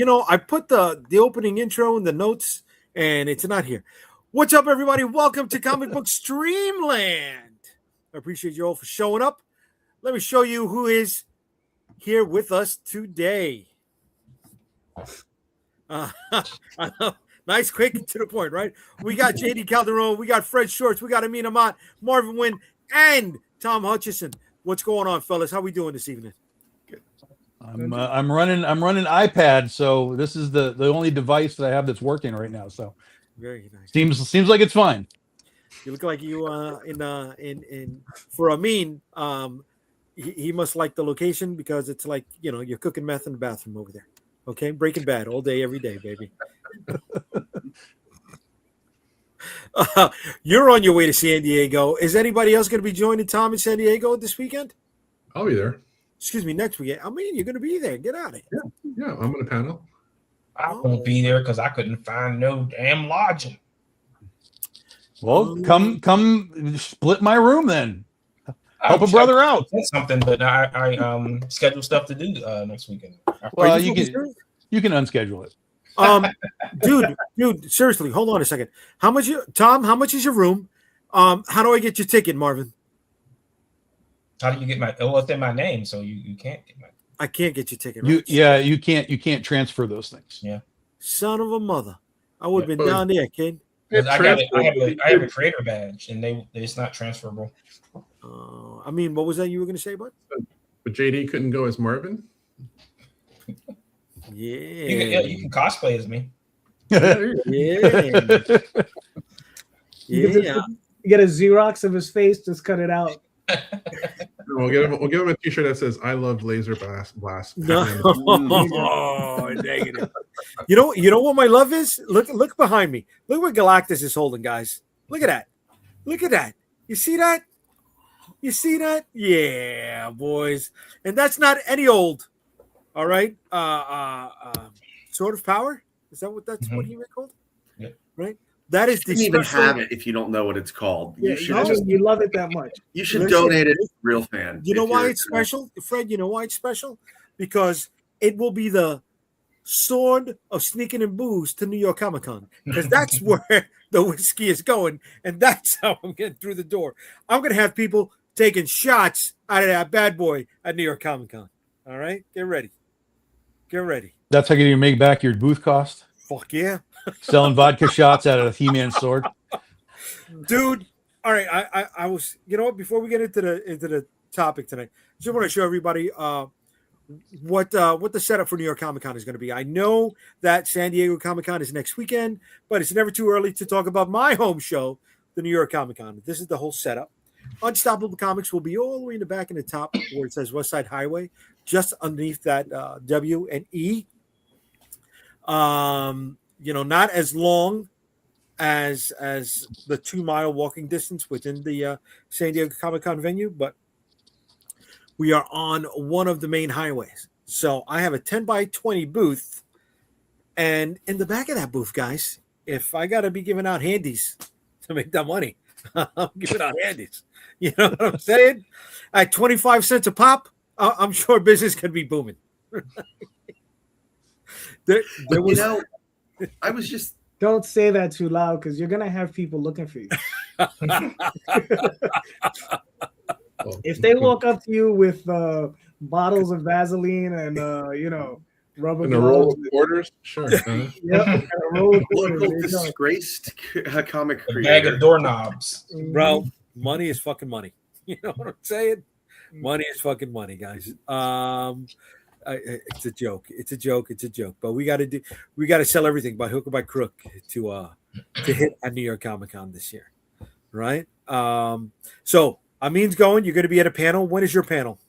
I put the opening intro in the notes, and it's not here. What's up, everybody? Welcome to Comic Book Streamland. I appreciate you all for showing up. Let me show you who is here with us today. Nice, quick, to the point, right? We got JD Calderon, we got Fred Shorts, we got Amin Amat, Marvin Wynn, and Tom Hutchison. What's going on, fellas? How we doing this evening? I'm running iPad, so this is the only device that I have that's working right now. So very nice. Seems like it's fine. You look like you in for Amin. He must like the location because it's like you're cooking meth in the bathroom over there. Okay, Breaking Bad all day, every day, baby. You're on your way to San Diego. Is anybody else going to be joining Tom in San Diego this weekend? I'll be there. Excuse me, next weekend. I mean, you're going to be there. Get out of here. Yeah, I'm on a panel. I won't be there because I couldn't find no damn lodging. Well, come split my room then. Help a brother out. Something, but I schedule stuff to do next weekend. Well, you can unschedule it. Dude, seriously, hold on a second. Tom, how much is your room? How do I get your ticket, Marvin? How do you get my? Oh, it's in my name, so you can't get my. I can't get your ticket. Right? You can't transfer those things. Yeah. Son of a mother, I would have been down there, kid. I have a creator badge, and it's not transferable. I mean, what was that you were going to say, bud? But JD couldn't go as Marvin. Yeah, you can cosplay as me. Yeah. You get a Xerox of his face, just cut it out. We'll give him a T-shirt that says "I love laser blast." No, negative. You know what my love is? Look behind me. Look what Galactus is holding, guys. Look at that. Look at that. You see that? You see that? Yeah, boys. And that's not any old. All right. Sword of Power. Is that what what he called? Yeah. Right. That is the. You don't even have it if you don't know what it's called. Yeah, you love it that much. You should donate it to Real Fan. You know why it's special, Fred? You know why it's special? Because it will be the sword of sneaking and booze to New York Comic Con, because that's where the whiskey is going, and that's how I'm getting through the door. I'm gonna have people taking shots out of that bad boy at New York Comic Con. All right, get ready. Get ready. That's how you make back your booth cost. Fuck yeah. Selling vodka shots out of a He-Man sword. Dude, all right. I was, before we get into the topic tonight, just want to show everybody what the setup for New York Comic Con is going to be. I know that San Diego Comic Con is next weekend, but it's never too early to talk about my home show, the New York Comic Con. This is the whole setup. Unstoppable Comics will be all the way in the back in the top where it says West Side Highway, just underneath that W and E. Not as long as the 2 mile walking distance within the San Diego Comic Con venue, but we are on one of the main highways. So I have a 10 by 20 booth, and in the back of that booth, guys, if I got to be giving out handies to make that money, I'm giving out handies. You know what I'm saying? At 25 cents a pop, I'm sure business could be booming. there was, I was just. Don't say that too loud because you're gonna have people looking for you. If they walk up to you with bottles of Vaseline and rubber and a roll of quarters, sure. Yep, a roll of quarters. Local disgraced comic creator. Bag of doorknobs, bro. Money is fucking money. You know what I'm saying? Money is fucking money, guys. It's a joke. It's a joke. But we got to sell everything by hook or by crook to hit at New York Comic Con this year, right? So Amin's going. You're going to be at a panel. When is your panel?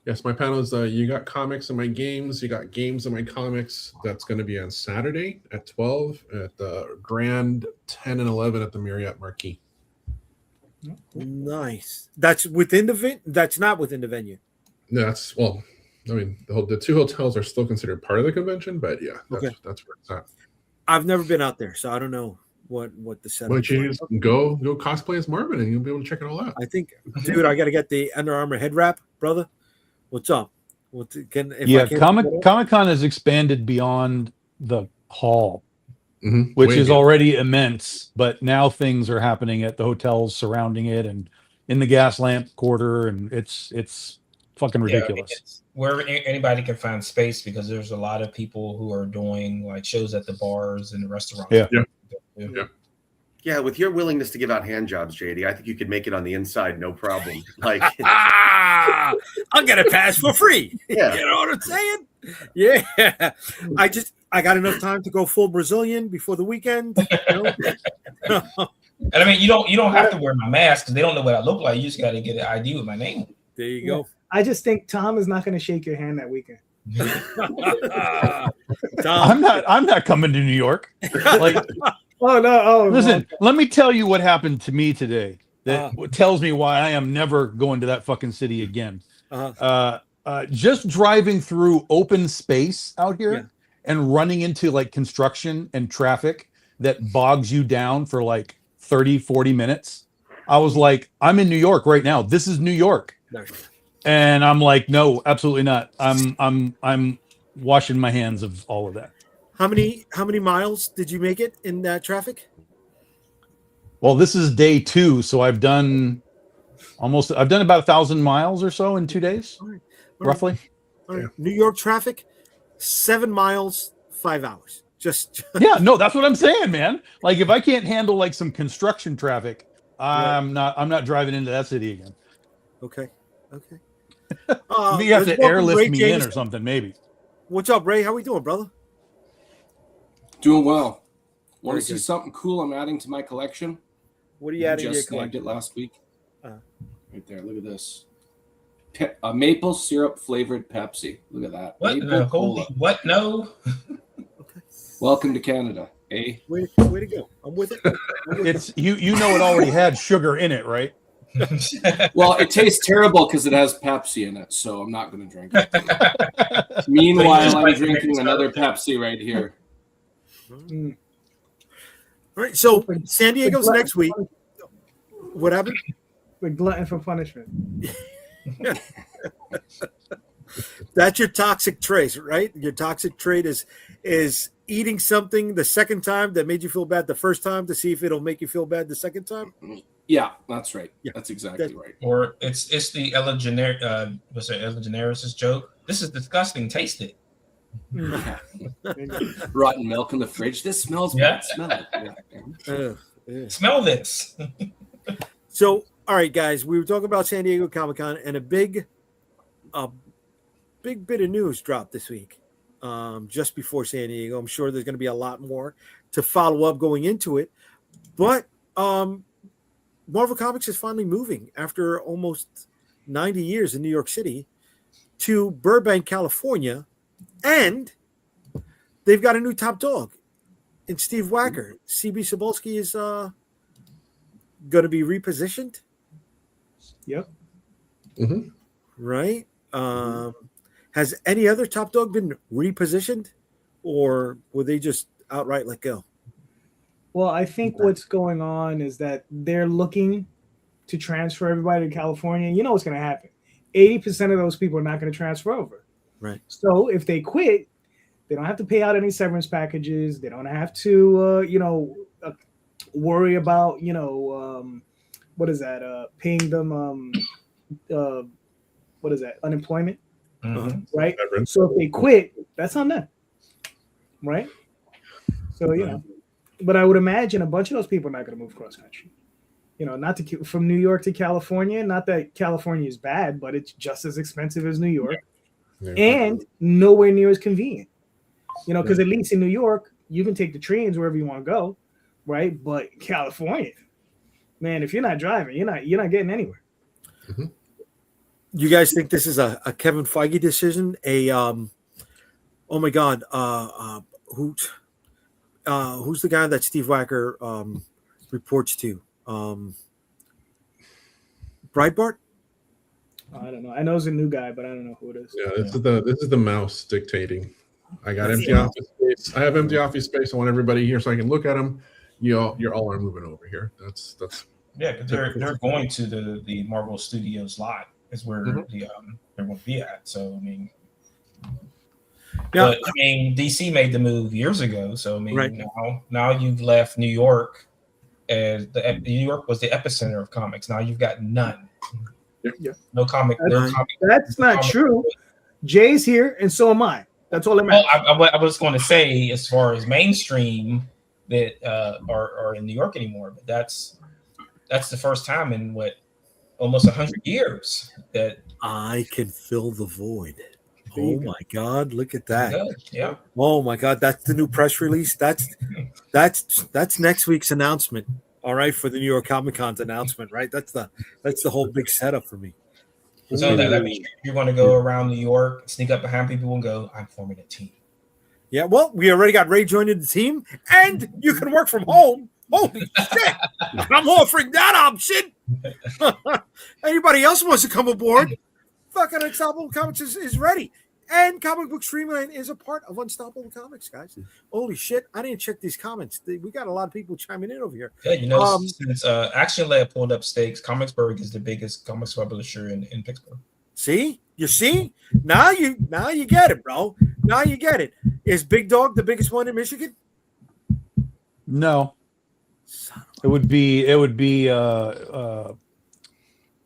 Yes, my panel is you got comics and my games. You got games and my comics. That's going to be on Saturday at 12 at the Grand 10 and 11 at the Marriott Marquis. Nice. That's within the That's not within the venue. That's the 2 hotels are still considered part of the convention, but yeah, that's where it's at. I've never been out there, so I don't know what the setup. Why don't you just go cosplay as Marvin and you'll be able to check it all out? I think, dude, I got to get the Under Armour head wrap, brother. What's up? Yeah, Comic Con has expanded beyond the hall, which is already immense. But now things are happening at the hotels surrounding it and in the gas lamp quarter, and it's fucking ridiculous. It's where anybody can find space because there's a lot of people who are doing like shows at the bars and the restaurants. Yeah, with your willingness to give out hand jobs, JD, I think you could make it on the inside, no problem. Like, I'll get a pass for free. Yeah. You know what I'm saying? Yeah. I got enough time to go full Brazilian before the weekend. You know? And I mean, you don't have to wear my mask because they don't know what I look like. You just got to get an ID with my name. There you go. I just think Tom is not going to shake your hand that weekend. I'm not coming to New York. Like, oh no! Oh, listen, let me tell you what happened to me today. That tells me why I am never going to that fucking city again. Just driving through open space out here and running into like construction and traffic that bogs you down for like 30, 40 minutes. I was like, I'm in New York right now. This is New York. And I'm like, no, absolutely not. I'm washing my hands of all of that. How many miles did you make it in that traffic? Well, this is day 2, so I've done about 1,000 miles or so in 2 days, roughly. All right. New York traffic, 7 miles, 5 hours. Just yeah, no, that's what I'm saying, man. Like if I can't handle like some construction traffic, I'm not driving into that city again. Okay. You have to airlift me in or something, maybe. What's up, Ray? How we doing, brother? Doing well. Want to see something cool I'm adding to my collection? What are you adding to your Just collection? snagged it last week. Right there. Look at this. Maple syrup flavored Pepsi. Look at that. What? Maple Holy, cola. what? No. Welcome to Canada, eh? Way to go. I'm with it. It's you know it already had sugar in it, right? Well, it tastes terrible because it has Pepsi in it, so I'm not going to drink it. Meanwhile, I'm drinking another Pepsi right here. All right, so San Diego's next week. What happened? We're glutton for punishment. That's your toxic trait, right? Your toxic trait is eating something the second time that made you feel bad the first time to see if it'll make you feel bad the second time. Yeah, that's right. Yeah. That's exactly right. Or it's the Ellen DeGeneres' joke. This is disgusting. Taste it. Rotten milk in the fridge. This smells bad. Smell it. Yeah. Smell this. So, all right, guys, we were talking about San Diego Comic-Con, and a big bit of news dropped this week, just before San Diego. I'm sure there's going to be a lot more to follow up going into it, but Marvel Comics is finally moving after almost 90 years in New York City to Burbank, California, and they've got a new top dog in Steve Wacker. CB Cebulski is going to be repositioned. Yep. Mm-hmm. Right. Has any other top dog been repositioned, or will they just outright let go? Well, I think what's going on is that they're looking to transfer everybody to California. You know what's going to happen. 80% of those people are not going to transfer over. Right. So if they quit, they don't have to pay out any severance packages. They don't have to, worry about, what is that? Paying them, what is that? Unemployment. Mm-hmm. Right. So if they quit, that's on them. Right. So, but I would imagine a bunch of those people are not going to move cross country. Not from New York to California. Not that California is bad, but it's just as expensive as New York, and nowhere near as convenient. Because at least in New York, you can take the trains wherever you want to go, right? But California, man, if you're not driving, you're not getting anywhere. Mm-hmm. You guys think this is a Kevin Feige decision? Oh my God, who's the guy that Steve Wacker reports to? Breitbart? I don't know. I know it's a new guy, but I don't know who it is. Yeah, this is the mouse dictating. I got empty office space. I have empty office space. I want everybody here so I can look at them. You're all are moving over here. That's yeah. Because they're going to the Marvel Studios lot is where they're going to be at. So I mean, Yeah. But I mean, DC made the move years ago, so I mean, Right. now you've left New York, as New York was the epicenter of comics. Now you've got none. Yeah. No comic. No comic. That's not true. Jay's here, and so am I. That's all that Well, matters. I was going to say, as far as mainstream that are in New York anymore, but that's the first time in almost 100 years that I can fill the void. Oh my God! Look at that. Yeah. Oh my God! That's the new press release. That's next week's announcement. All right, for the New York Comic Con's announcement. Right. That's the whole big setup for me. So that means you're going to go around New York, sneak up behind people, and go, "I'm forming a team." Yeah. Well, we already got Ray joining the team, and you can work from home. Holy shit! I'm offering that option. Anybody else wants to come aboard? Fucking Unstoppable Comics is ready. And Comic Book Streamland is a part of Unstoppable Comics, guys. Holy shit. I didn't check these comments. We got a lot of people chiming in over here. Yeah, since Action Lab pulled up stakes, Comicsburg is the biggest comics publisher in Pittsburgh. See? You see? Now you get it, bro. Now you get it. Is Big Dog the biggest one in Michigan? No. It would be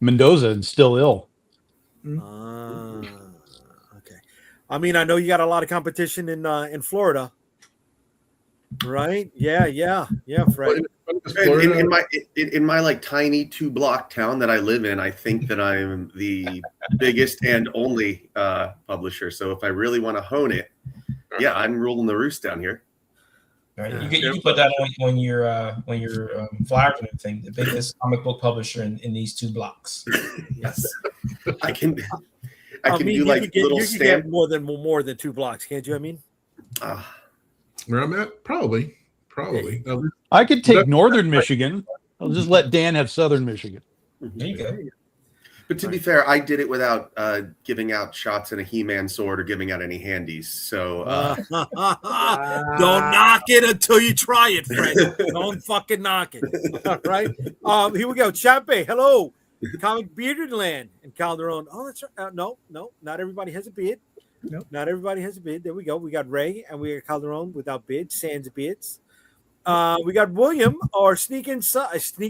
Mendoza and Still Ill. Okay. I mean, I know you got a lot of competition in Florida, right? Yeah, Fred. In my like tiny 2-block town that I live in, I think that I'm the biggest and only publisher. So if I really want to hone it, yeah, I'm ruling the roost down here. Right. You can put that on your flyers and everything. The biggest comic book publisher in these 2 blocks. Yes, I can mean, do like little you stamp. get more than 2 blocks, can't you? I mean, Where I'm at, probably. I could take Northern Michigan. I'll just let Dan have Southern Michigan. There you go. But to be fair, I did it without giving out shots in a He-Man sword or giving out any handies. So don't knock it until you try it, Fred. Don't fucking knock it. All right. Here we go. Chape, hello. Comic Bearded Land and Calderon. Oh, that's right. No, not everybody has a beard. Nope. Not everybody has a beard. There we go. We got Ray and we got Calderon without beard, sans beards. We got William, or sneak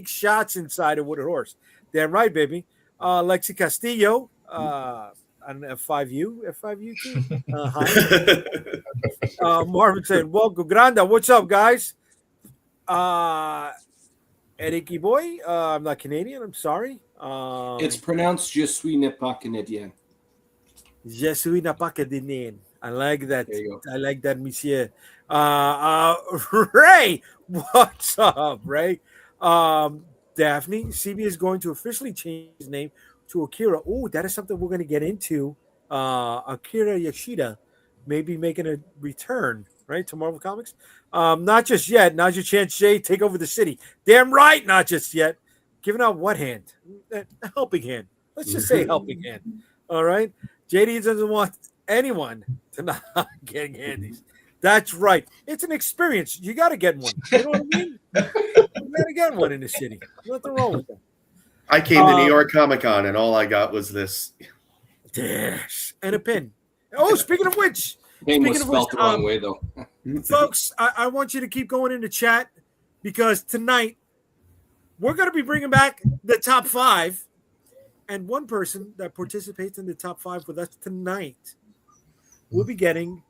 shots inside a wooded horse. Damn right, baby. Lexi Castillo, an F5U team. Hi. Marvin saying, "Welcome, Granda. What's up, guys?" Eric boy, I'm not Canadian. I'm sorry. It's pronounced "Je suis ne pas Canadien." Je suis ne pas Canadien. I like that. There you go. I like that, monsieur. Ray, what's up, Ray? Daphne, CB is going to officially change his name to Akira. Oh, that is something we're going to get into. Akira Yoshida may be making a return, right, to Marvel Comics. Not just yet. Now's your chance, Jay. Take over the city. Damn right, not just yet. Giving out what hand? A helping hand. Let's just say helping hand. All right? JD doesn't want anyone to not get handies. That's right. It's an experience. You got to get one. You know what I mean? You got to get one in the city. Nothing wrong with that. I came to New York Comic Con and all I got was this. Yes. And a pin. Oh, speaking of which. Name was spelled the wrong way, though. Folks, I want you to keep going in the chat because tonight we're going to be bringing back the top 5. And one person that participates in the top 5 with us tonight will be getting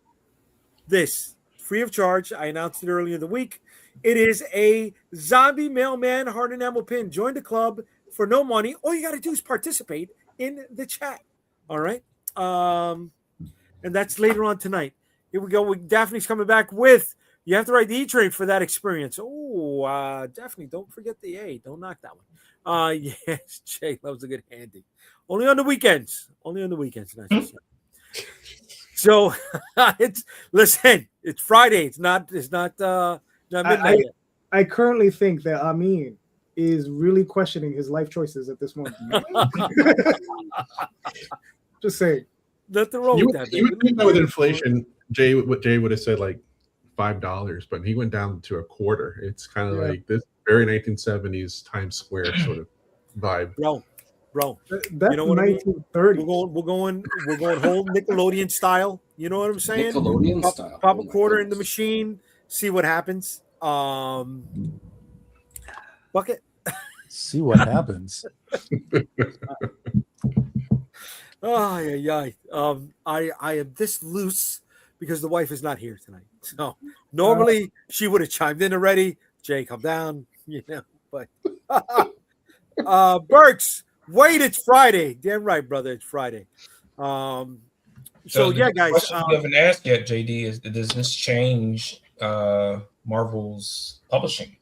this free of charge. I announced it earlier in the week. It is a zombie mailman heart enamel pin. Join the club for no money. All you got to do is participate in the chat. All right. And that's later on tonight. Here we go. Daphne's coming back with, you have to write the E-Train for that experience. Oh, Daphne, don't forget the A. Don't knock that one. Yes, Jay loves a good handy. Only on the weekends. Nice. So it's Friday. It's not midnight yet. I currently think that Amin is really questioning his life choices at this moment. Just saying. Nothing wrong with that. You would think that with inflation, Jay would have said like $5, but he went down to a quarter. It's kind of like this very 1970s Times Square sort of vibe. Bro, bro. That's You know what I mean? 1930. We're going whole Nickelodeon style. You know what I'm saying? Nickelodeon style. Pop Oh a my quarter in the goodness. machine, see what happens. Bucket. See what happens. Oh yeah. I am this loose because the wife is not here tonight. So normally she would have chimed in already. Jay, come down. You know, but Burks, wait, it's Friday. Damn right, brother, it's Friday. So yeah, the guys. question you haven't asked yet, JD, is does this change Marvel's publishing?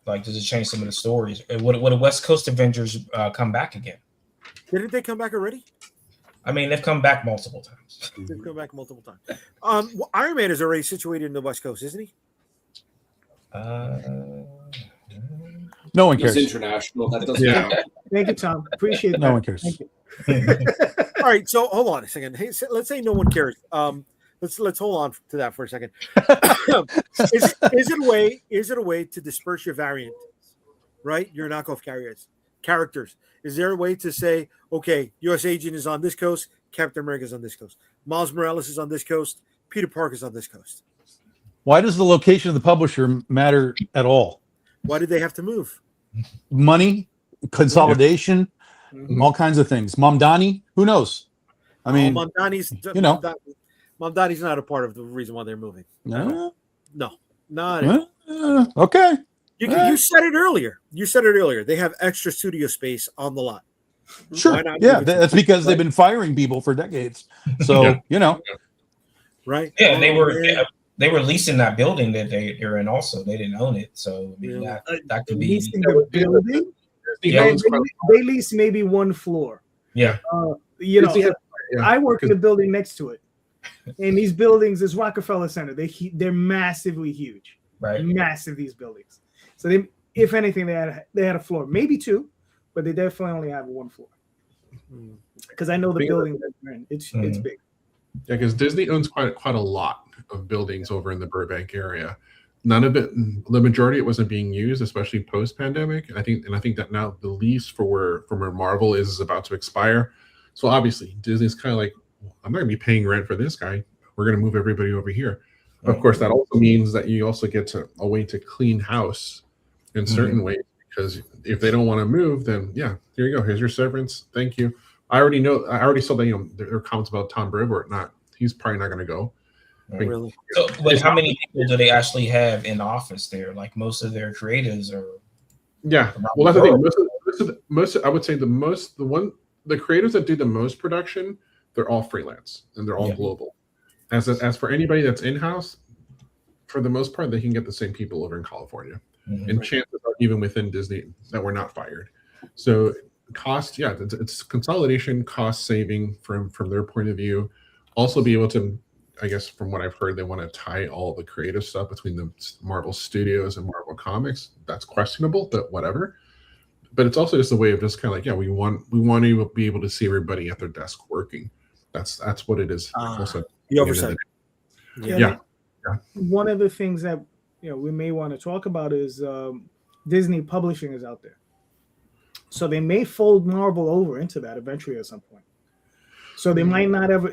Like, does it change some of the stories? Would the West Coast Avengers come back again? Didn't they come back already? I mean, they've come back multiple times. They've come back multiple times. Well, Iron Man is already situated in the West Coast, isn't he? No one It's cares. international. That doesn't Yeah. count. Thank you, Tom. Appreciate that. No one cares. Thank you. All right, so hold on a second. Hey, let's say no one cares. Let's hold on to that for a second. Is it a way to disperse your variant, right? Your knockoff characters. Is there a way to say, okay, U.S. Agent is on this coast, Captain America is on this coast, Miles Morales is on this coast, Peter Parker is on this coast? Why does the location of the publisher matter at all? Why did they have to move? Money, consolidation, all kinds of things. Mamdani, who knows? I mean, Mamdani's, you know. Mamdani's not a part of the reason why they're moving. no. Not Okay. You said it earlier. They have extra studio space on the lot. Sure. Why not Yeah, move it? that's because they've been firing people for decades. So, Yeah. you know. Right? Yeah, they Oh, were man. they were leasing that building that they're in. Also, they didn't own it, so I mean, Yeah. that could be. Leasing the building. Yeah. They lease maybe one floor. Yeah, You know, Yeah. I work in the building next to it, and these buildings is Rockefeller Center. They're massively huge, right. massive. These buildings. So they, if anything, they had a floor, maybe two, but they definitely only have one floor. Because I know the building that they're in. It's big. Yeah, because Disney owns quite a lot of buildings over in the Burbank area. None of it, the majority, it wasn't being used, especially post-pandemic. And I think that now the lease for where Marvel is about to expire. So obviously, Disney's kind of like, I'm not going to be paying rent for this guy. We're going to move everybody over here. Of course, that also means that you also get a way to clean house in certain ways. Because if they don't want to move, then yeah, here you go. Here's your severance. Thank you. I already saw that there are comments about Tom Brevoort. He's probably not going to go. Really? So, but how many people do they actually have in office there? Like most of their creatives are. Yeah, well, that's the thing. Most I would say the creators that do the most production, they're all freelance and they're all global. As for anybody that's in house, for the most part, they can get the same people over in California, and chances are even within Disney that we're not fired. So cost, yeah, it's consolidation, cost saving from their point of view. Also, be able to, I guess, from what I've heard, they want to tie all the creative stuff between the Marvel Studios and Marvel Comics. That's questionable, but whatever. But it's also just a way of just kind of like, yeah, we want to be able to see everybody at their desk working. That's what it is. Also, the oversight. Yeah. One of the things that we may want to talk about is Disney Publishing is out there, so they may fold Marvel over into that eventually at some point. So they might not ever.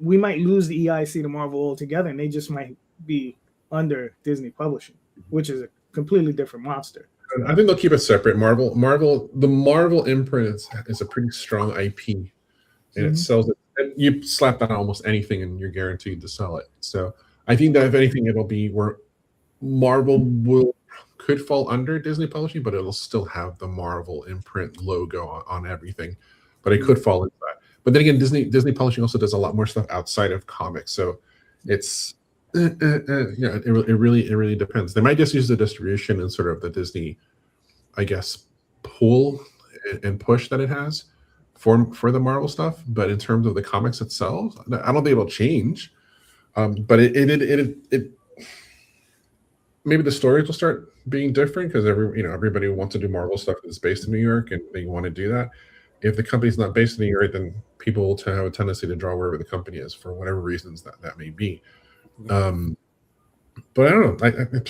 We might lose the EIC to Marvel altogether, and they just might be under Disney Publishing, which is a completely different monster. I think they'll keep it separate. The Marvel imprint is a pretty strong IP, and it sells it. And you slap that on almost anything, and you're guaranteed to sell it. So I think that if anything, it'll be where Marvel could fall under Disney Publishing, but it'll still have the Marvel imprint logo on everything. But it could fall into that. But then again, Disney Publishing also does a lot more stuff outside of comics. So it's it really depends. They might just use the distribution and sort of the Disney, I guess, pull and push that it has for the Marvel stuff. But in terms of the comics itself, I don't think it'll change. But it maybe the stories will start being different because everybody wants to do Marvel stuff that's based in New York, and they want to do that. If the company's not based in New York, then people will have a tendency to draw wherever the company is for whatever reasons that may be. But I don't know.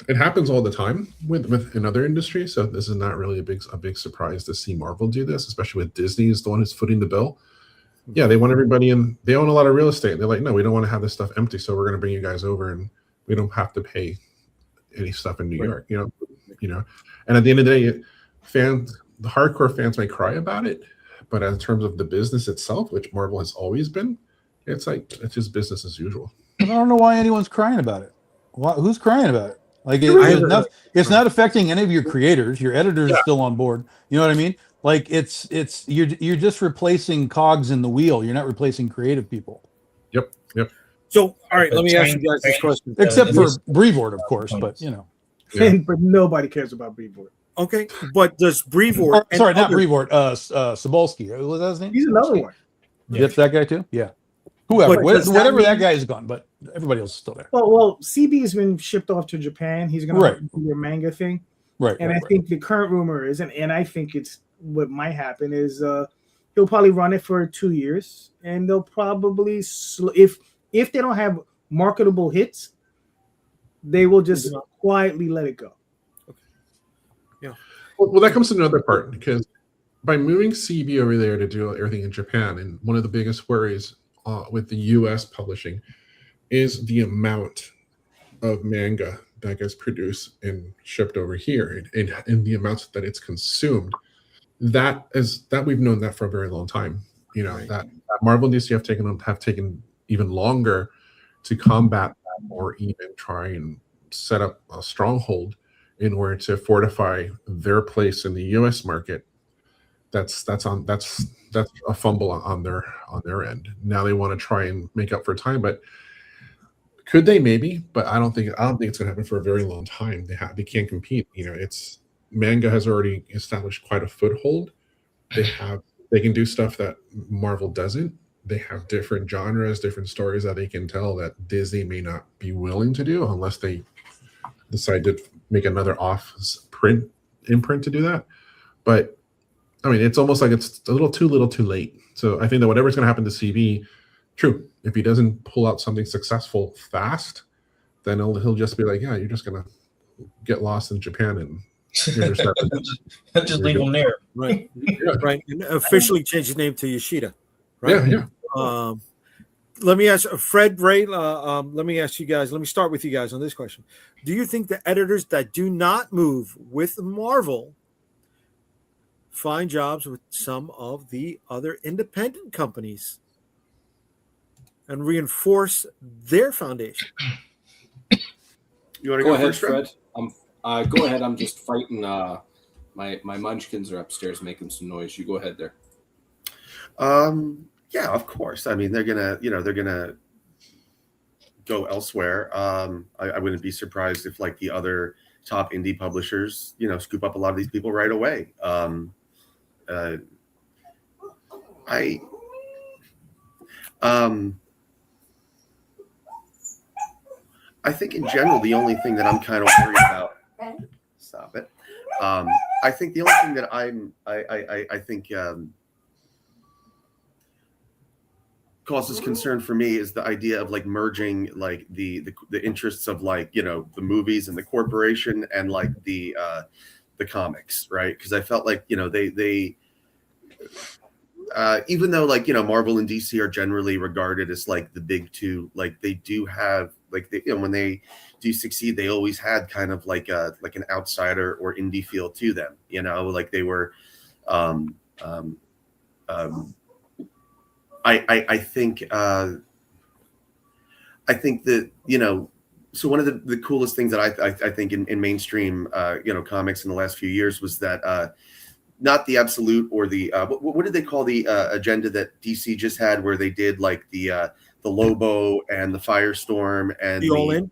it happens all the time with in other industries. So this is not really a big surprise to see Marvel do this, especially with Disney is the one who's footing the bill. Yeah, they want everybody in. They own a lot of real estate. They're like, no, we don't want to have this stuff empty, so we're going to bring you guys over, and we don't have to pay any stuff in New York. You know. And at the end of the day, the hardcore fans may cry about it, but in terms of the business itself, which Marvel has always been, it's just business as usual. I don't know why anyone's crying about it. Who's crying about it? Like it's not affecting any of your creators. Your editors are still on board. You know what I mean? Like you're just replacing cogs in the wheel. You're not replacing creative people. Yep. So, all right, let me ask you guys this question. Except for Brevoort, of course, but you know. But nobody cares about Brevoort. Okay, but does Brevoort? Sorry, not Brevoort. Sobolski. What was that his name? He's another one. That's that guy too. Yeah. Whoever, whatever that guy is gone, but everybody else is still there. Well, CB has been shipped off to Japan. He's going to do their manga thing. Right. And I think the current rumor is, and I think it's what might happen is he'll probably run it for 2 years, and they'll probably if they don't have marketable hits, they will just quietly let it go. Okay. Yeah. Well, that comes to another part, because by moving CB over there to do everything in Japan, and one of the biggest worries with the U.S. publishing is the amount of manga that gets produced and shipped over here, and the amounts that it's consumed. That we've known that for a very long time. You know, that Marvel and DC have taken even longer to combat that, or even try and set up a stronghold in order to fortify their place in the U.S. market. That's a fumble on their end. Now they want to try and make up for time, but could they? Maybe, but I don't think it's going to happen for a very long time. They can't compete. You know, manga has already established quite a foothold. They can do stuff that Marvel doesn't. They have different genres, different stories that they can tell that Disney may not be willing to do unless they decide to make another off-print imprint to do that. But I mean, it's almost like it's a little too late. So I think that whatever's going to happen to CB, true, if he doesn't pull out something successful fast, then he'll just be like, yeah, you're just going to get lost in Japan and just leave him there. Right. Right. And officially change his name to Yoshida. Right. Yeah. Let me ask Fred, Ray. Let me ask you guys. Let me start with you guys on this question. Do you think the editors that do not move with Marvel find jobs with some of the other independent companies and reinforce their foundation? You want to go go ahead, first, Fred? Go ahead. I'm just fighting. My munchkins are upstairs making some noise. You go ahead there. Yeah, of course. I mean, they're gonna go elsewhere. I wouldn't be surprised if like the other top indie publishers, scoop up a lot of these people right away. I think in general, the only thing that I'm kind of worried about. Stop it. I think the only thing that I think causes concern for me is the idea of like merging like the interests of like the movies and the corporation and like the comics, right? Because I felt like they even though like Marvel and DC are generally regarded as like the big two, like they do have like when they do succeed, they always had kind of like an outsider or indie feel to them, like they were I think that so one of the coolest things that I think in mainstream comics in the last few years was that not the absolute or the what did they call the agenda that DC just had, where they did like the Lobo and the Firestorm and the All In.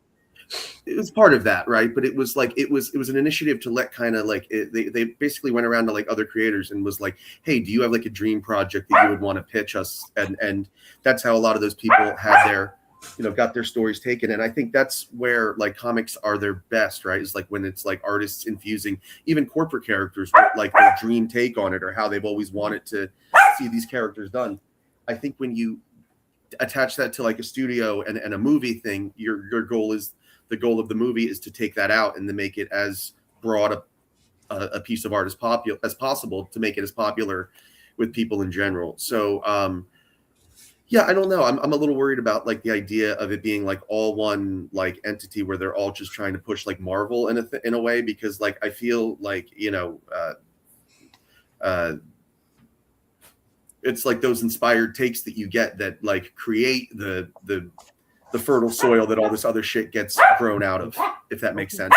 It was part of that, right? But it was like it was an initiative to let kind of like they basically went around to like other creators and was like, hey, do you have like a dream project that you would want to pitch us? And that's how a lot of those people had their got their stories taken. And I think that's where like comics are their best, right? Is like when it's like artists infusing even corporate characters with like their dream take on it or how they've always wanted to see these characters done. I think when you attach that to like a studio and a movie thing, your goal is the goal of the movie is to take that out and to make it as broad a piece of art as possible, to make it as popular with people in general. So yeah, I don't know. I'm a little worried about like the idea of it being like all one like entity where they're all just trying to push like Marvel in a way, because like I feel like, you know, it's like those inspired takes that you get that like create the fertile soil that all this other shit gets grown out of, if that makes sense.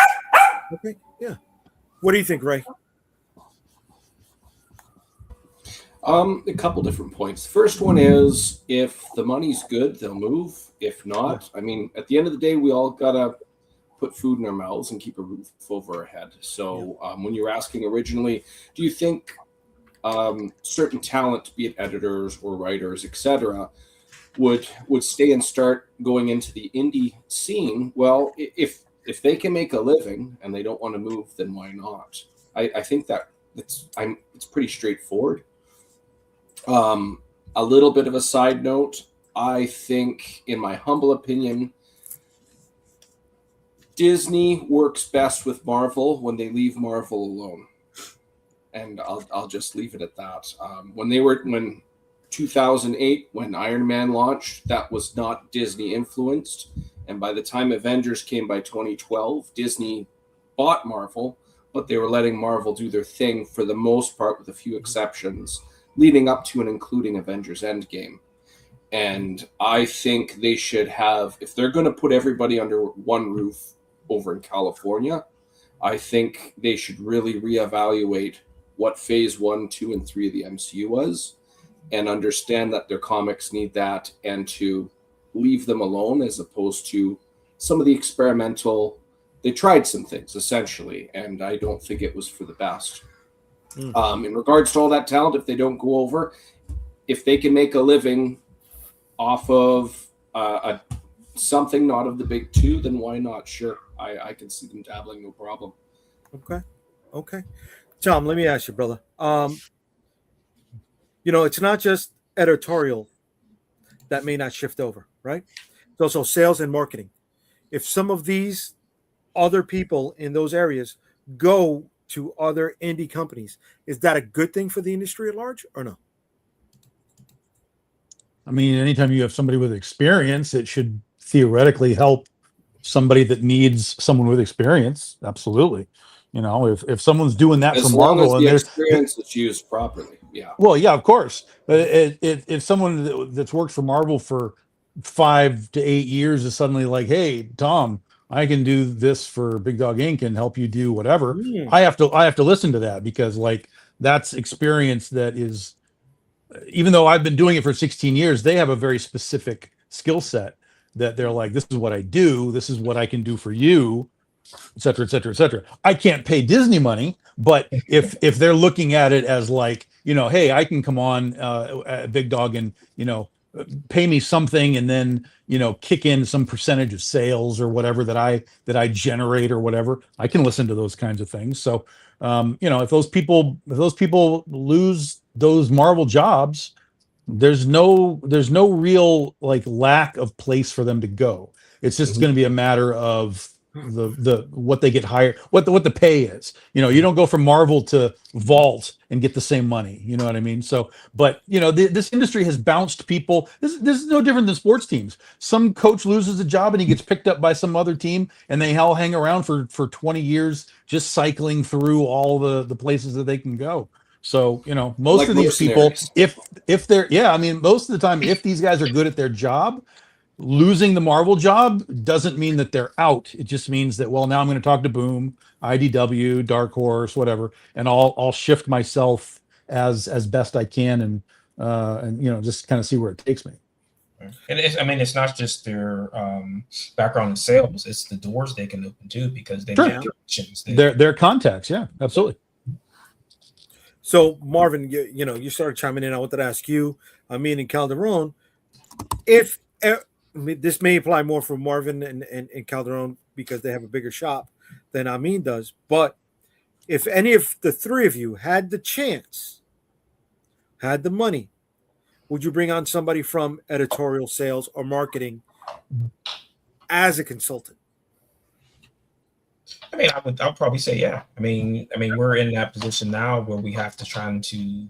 Okay, yeah. What do you think, Ray? A couple different points. First one is, if the money's good, they'll move. If not, I mean, at the end of the day, we all gotta put food in our mouths and keep a roof over our head. So when you were asking originally, do you think certain talent, be it editors or writers, etc., would stay and start going into the indie scene? Well, if they can make a living and they don't want to move, then why not? I think that it's pretty straightforward. A little bit of a side note, I think, in my humble opinion, Disney works best with Marvel when they leave Marvel alone. And I'll just leave it at that. When 2008, when Iron Man launched, that was not Disney influenced. And by the time Avengers came by 2012, Disney bought Marvel, but they were letting Marvel do their thing for the most part, with a few exceptions, leading up to and including Avengers Endgame. And I think they should have, if they're going to put everybody under one roof over in California, I think they should really reevaluate what phase 1, 2, and 3 of the MCU was, and understand that their comics need that, and to leave them alone, as opposed to some of the experimental. They tried some things, essentially, and I don't think it was for the best. In regards to all that talent, if they don't go over, if they can make a living off of something not of the big two, then why not? Sure, I can see them dabbling, no problem. Okay. Tom, let me ask you, brother. You know, it's not just editorial that may not shift over, right? It's also sales and marketing. If some of these other people in those areas go to other indie companies, is that a good thing for the industry at large or no? I mean, anytime you have somebody with experience, it should theoretically help somebody that needs someone with experience. Absolutely. You know, if someone's doing that for Marvel, and the experience is used properly. Yeah. Well, yeah, of course. But if someone that's worked for Marvel for 5 to 8 years is suddenly like, hey, Tom, I can do this for Big Dog Inc. and help you do whatever. I have to listen to that, because like that's experience that is, even though I've been doing it for 16 years, they have a very specific skill set that they're like, this is what I do. This is what I can do for you, et cetera, et cetera, et cetera. I can't pay Disney money, but if they're looking at it as like, you know, hey, I can come on Big Dog and, you know, pay me something, and then, you know, kick in some percentage of sales or whatever that I generate or whatever, I can listen to those kinds of things. So, you know, if those people lose those Marvel jobs, there's no real like lack of place for them to go. It's just going to be a matter of the what they get hired, what the pay is. You know, you don't go from Marvel to Vault and get the same money. You know what I mean? So, but you know, this industry has bounced people. This is no different than sports teams. Some coach loses a job and he gets picked up by some other team, and they all hang around for 20 years, just cycling through all the places that they can go. So, you know, most Like of these people, if they're, yeah, I mean, most of the time, if these guys are good at their job, losing the Marvel job doesn't mean that they're out. It just means that, well, now I'm going to talk to Boom, IDW, Dark Horse, whatever, and I'll shift myself as best I can, and you know, just kind of see where it takes me. And it's not just their background in sales; it's the doors they can open too, because they make connections. Their contacts, yeah, absolutely. So Marvin, you know, you started chiming in. I wanted to ask you, Amin and Calderon, if this may apply more for Marvin and Calderon because they have a bigger shop than Amin does, but if any of the three of you had the chance, had the money, would you bring on somebody from editorial, sales, or marketing as a consultant? I mean, I'll probably say yeah. I mean, we're in that position now where we have to try to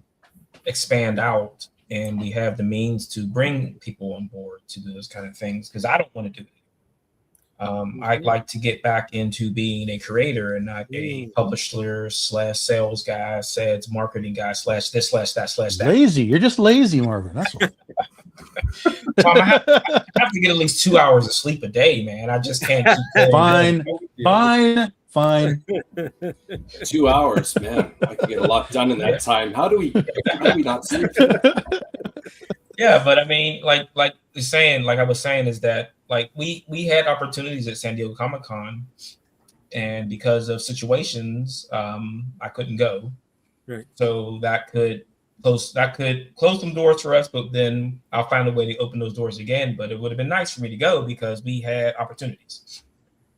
expand out, and we have the means to bring people on board to do those kind of things. Because I don't want to do it. I'd like to get back into being a creator and not a publisher / sales guy, / marketing guy / this / that / that. Lazy. You're just lazy, Marvin. That's all. Well, I have to get at least 2 hours of sleep a day, man. I just can't keep Fine. 2 hours, man. I can get a lot done in that time. How do we not sleep? Yeah, but I mean, like I was saying, is that like we had opportunities at San Diego Comic-Con, and because of situations, I couldn't go. Right. So that could close some doors for us, but then I'll find a way to open those doors again. But it would have been nice for me to go because we had opportunities.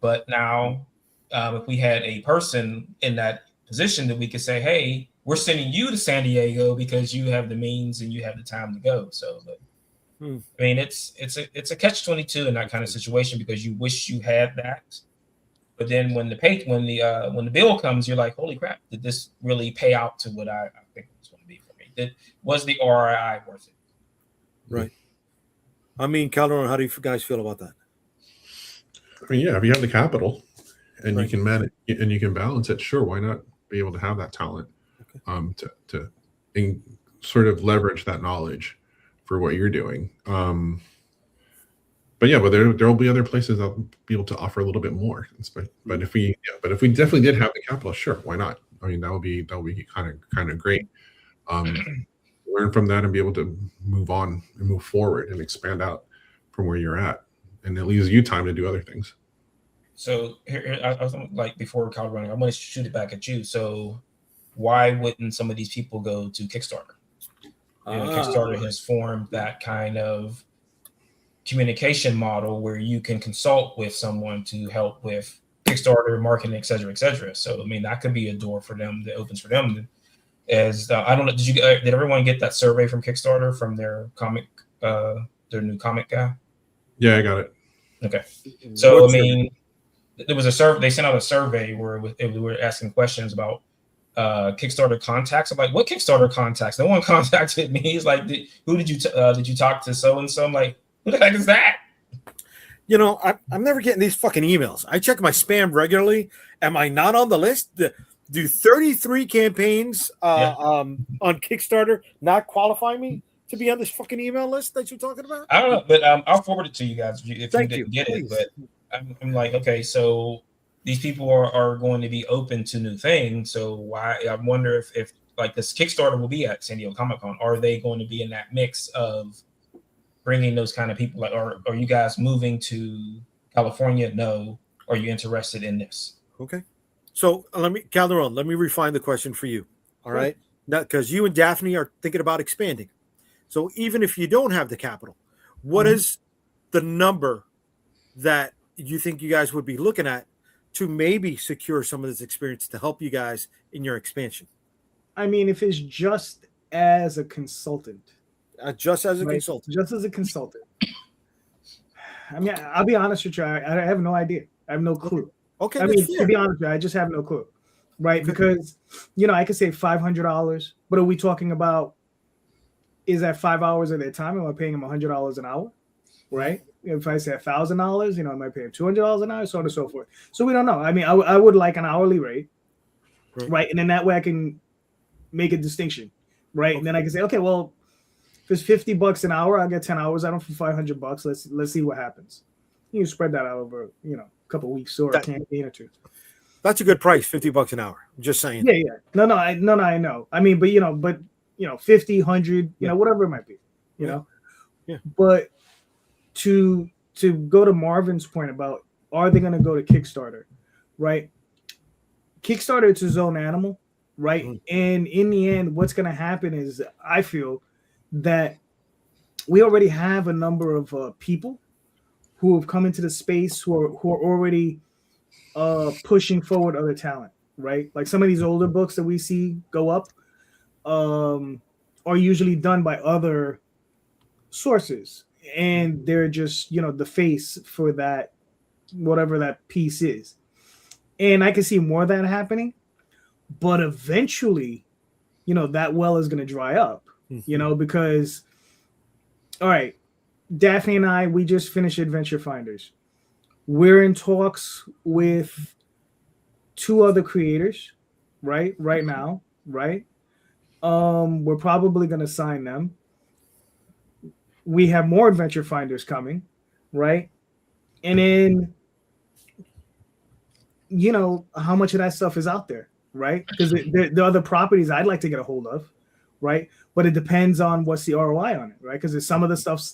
But now, if we had a person in that position that we could say, hey, we're sending you to San Diego because you have the means and you have the time to go. So, but, I mean, it's a catch-22 in that kind of situation because you wish you had that, but then when the bill comes, you're like, holy crap, did this really pay out to what I think it was going to be for me? Was the ROI worth it? Right. I mean, Calderon, how do you guys feel about that? I mean, yeah, if you have the capital and Right. you can manage and you can balance it, sure, why not be able to have that talent, to sort of leverage that knowledge for what you're doing. But there will be other places that'll be able to offer a little bit more. But if we definitely did have the capital, sure, why not? I mean, that would be kind of great. Learn from that and be able to move on and move forward and expand out from where you're at, and it leaves you time to do other things. So here, I was like before Calderon, I'm going to shoot it back at you. So why wouldn't some of these people go to Kickstarter? Kickstarter has formed that kind of communication model where you can consult with someone to help with Kickstarter marketing, et cetera, et cetera. So I mean, that could be a door for them that opens for them. As I don't know, did everyone get that survey from Kickstarter from their new comic guy? Yeah, I got it. Okay, so I mean, there was a survey. They sent out a survey where we were asking questions about Kickstarter contacts. I'm like, what Kickstarter contacts? No one contacted me. He's like, who did you talk to so and so? I'm like, who the heck is that? You know, I'm never getting these fucking emails. I check my spam regularly. Am I not on the list? Do 33 campaigns on Kickstarter not qualify me to be on this fucking email list that you're talking about? I don't know, but I'll forward it to you guys if you didn't get Please. it. But I'm like, okay, so these people are going to be open to new things. So why? I wonder if like this Kickstarter will be at San Diego Comic-Con. Are they going to be in that mix of bringing those kind of people? Like, are you guys moving to California? No. Are you interested in this? Okay. So Calderon, let me refine the question for you. All right. Now, because you and Daphne are thinking about expanding. So even if you don't have the capital, what is the number that you think you guys would be looking at to maybe secure some of this experience to help you guys in your expansion? I mean, if it's just as a consultant. Just as a consultant. Just as a consultant. I mean, I'll be honest with you. I have no idea. I have no clue. Okay. I mean, to be honest with you, I just have no clue. Right? Because, I could say $500, but are we talking about, is that 5 hours of their time? Am I paying them $100 an hour? Right? If I say $1,000, am I paying $200 an hour, so on and so forth. So we don't know. I mean, I would like an hourly rate, right? And then that way I can make a distinction, right? Okay. And then I can say, okay, well, if it's $50 an hour, I'll get 10 hours out of for $500. Let's see what happens. You can spread that out over, a couple of weeks or a campaign or two. That's a good price, $50 an hour. I'm just saying. Yeah. No, I know. I mean, but 50, 100, whatever it might be, know. Yeah. But to go to Marvin's point about, are they going to go to Kickstarter, right? Kickstarter, it's its own animal, right? Mm-hmm. And in the end, what's going to happen is, I feel that we already have a number of people who have come into the space who are already pushing forward other talent, right? Like some of these older books that we see go up are usually done by other sources, and they're just the face for that, whatever that piece is. And I can see more of that happening, but eventually, that well is going to dry up, because, all right, Daphne and I, we just finished Adventure Finders. We're in talks with 2 other creators, right now, right? We're probably going to sign them. We have more Adventure Finders coming, right? And then, how much of that stuff is out there, right? Because there are other properties I'd like to get a hold of, right? But it depends on what's the ROI on it, right? Because some of the stuff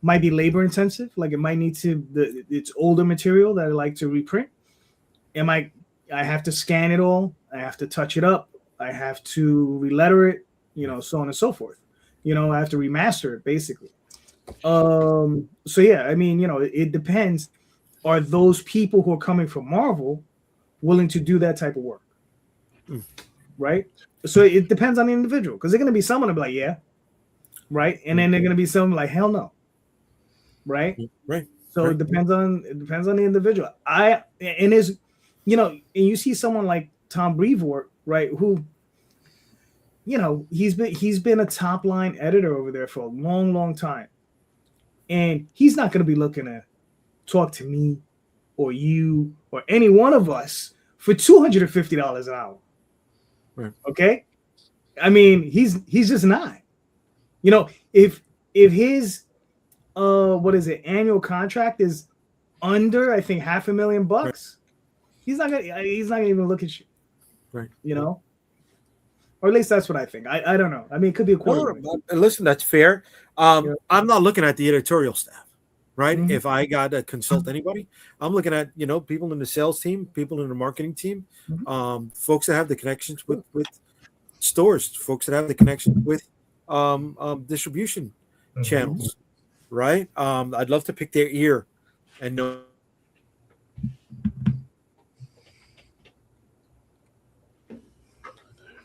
might be labor intensive, like it might need it's older material that I like to reprint. I have to scan it all, I have to touch it up, I have to reletter it, so on and so forth. I have to remaster it basically. So yeah, I mean, it depends. Are those people who are coming from Marvel willing to do that type of work? Right? So it depends on the individual, because they're going to be someone to be like, yeah, right, and then they're going to be someone like, hell no, right? So it depends on the individual. And you see someone like Tom Brevoort, right, who, he's been a top line editor over there for a long, long time, and he's not going to be looking to talk to me or you or any one of us for $250 an hour. Right. Okay. I mean, he's just not, if his, annual contract is under, I think, $500,000, right, he's not gonna even look at you. Right. Or at least that's what I think. I don't know. I mean, it could be a quarter. No, listen, that's fair. I'm not looking at the editorial staff. Right. Mm-hmm. If I got to consult anybody, I'm looking at, people in the sales team, people in the marketing team, folks that have the connections with stores, folks that have the connections with distribution channels. Right. I'd love to pick their ear and know.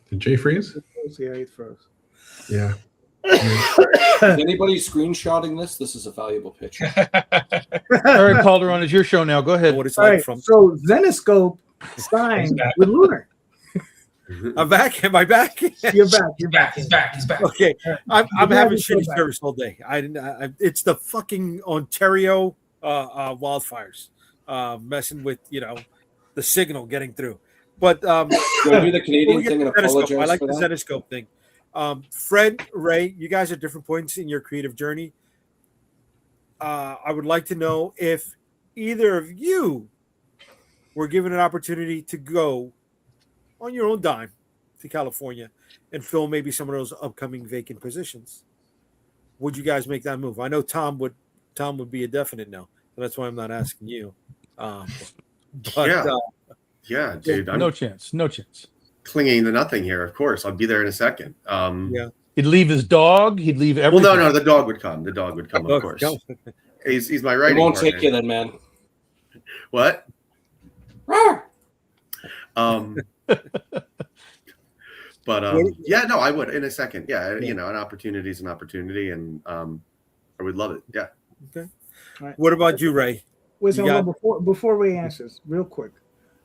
Did Jay freeze? Yeah, he froze. Yeah. Is anybody screenshotting this? This is a valuable picture. All right, Calderon, it's your show now. Go ahead. What it's like from. So Zenoscope signed with Lunar. I'm back. Am I back? You're back. He's back. Okay. I'm having shitty service all day. It's the fucking Ontario wildfires messing with the signal getting through. But do I do the Canadian thing and apologize? I like for the that? Zenoscope thing. Fred, Ray, you guys are at different points in your creative journey. I would like to know if either of you were given an opportunity to go on your own dime to California and fill maybe some of those upcoming vacant positions. Would you guys make that move? I know Tom would be a definite no. So that's why I'm not asking you. Yeah, dude. No chance. Clinging to nothing here, of course. I'll be there in a second. He'd leave his dog. He'd leave everything. Well, no, the dog would come. The dog would come, of course. He's my writing. He won't partner. take you then, man. What? I would in a second. Yeah, an opportunity is an opportunity, and I would love it. Yeah. Okay. Right. What about you, Ray? Wait, before Ray answers, real quick.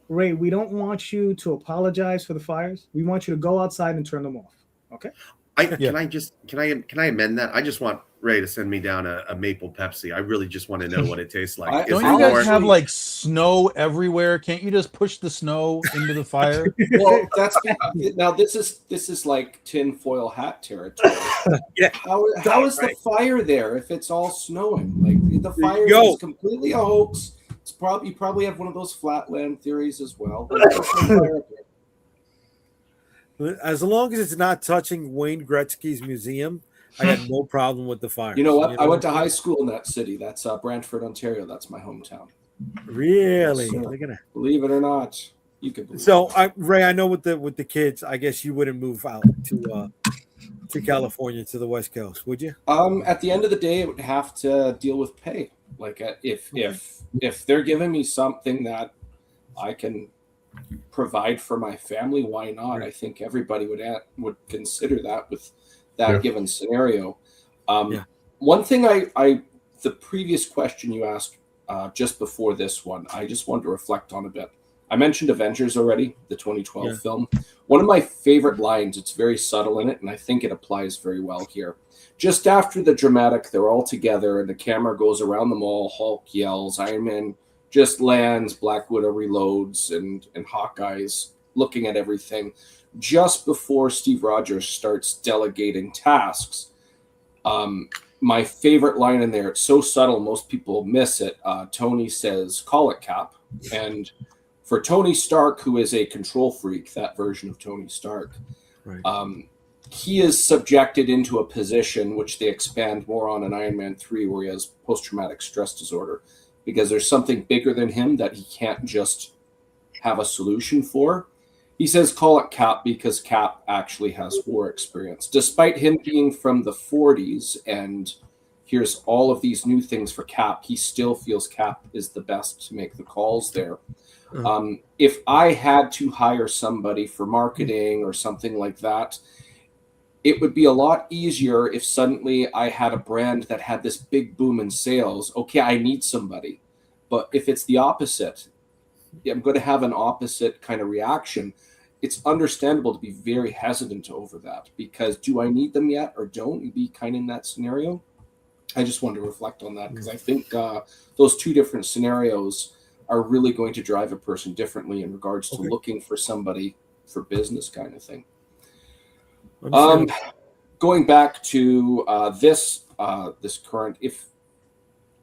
Ray, we don't want you to apologize for the fires. We want you to go outside and turn them off. Okay. Can I amend that? I just want Ray to send me down a maple Pepsi. I really just want to know what it tastes like. Don't you guys have like snow everywhere? Can't you just push the snow into the fire? Well, now this is like tinfoil hat territory. Yeah. How is the fire there if it's all snowing? Like the fire is completely a hoax. You probably have one of those flatland theories as well. As long as it's not touching Wayne Gretzky's museum, I had no problem with the fire. You know what? I went to high school in that city. That's Brantford, Ontario. That's my hometown. Really? Yes, believe it or not, you can. Ray, I know with the kids, I guess you wouldn't move out to California, to the West Coast, would you? At the end of the day, it would have to deal with pay. Like if they're giving me something that I can provide for my family, why not? I think everybody would consider that with that given scenario. One thing the previous question you asked just before this one, I just wanted to reflect on a bit. I mentioned Avengers already, the 2012 film. One of my favorite lines, it's very subtle in it, and I think it applies very well here. Just after the dramatic, they're all together, and the camera goes around them all. Hulk yells, Iron Man just lands, Black Widow reloads, and Hawkeye's looking at everything. Just before Steve Rogers starts delegating tasks, my favorite line in there, it's so subtle, most people miss it. Tony says, call it, Cap. And for Tony Stark, who is a control freak, that version of Tony Stark, right. He is subjected into a position which they expand more on in Iron Man 3, where he has post-traumatic stress disorder, because there's something bigger than him that he can't just have a solution for. He says, call it Cap, because Cap actually has war experience. Despite him being from the 40s and here's all of these new things for Cap, he still feels Cap is the best to make the calls there. If I had to hire somebody for marketing or something like that, it would be a lot easier if suddenly I had a brand that had this big boom in sales. Okay, I need somebody. But if it's the opposite, I'm going to have an opposite kind of reaction. It's understandable to be very hesitant over that, because do I need them yet or don't? You'd be kind of in that scenario. I just wanted to reflect on that, because I think those two different scenarios are really going to drive a person differently in regards to looking for somebody for business kind of thing. Going back to this current, if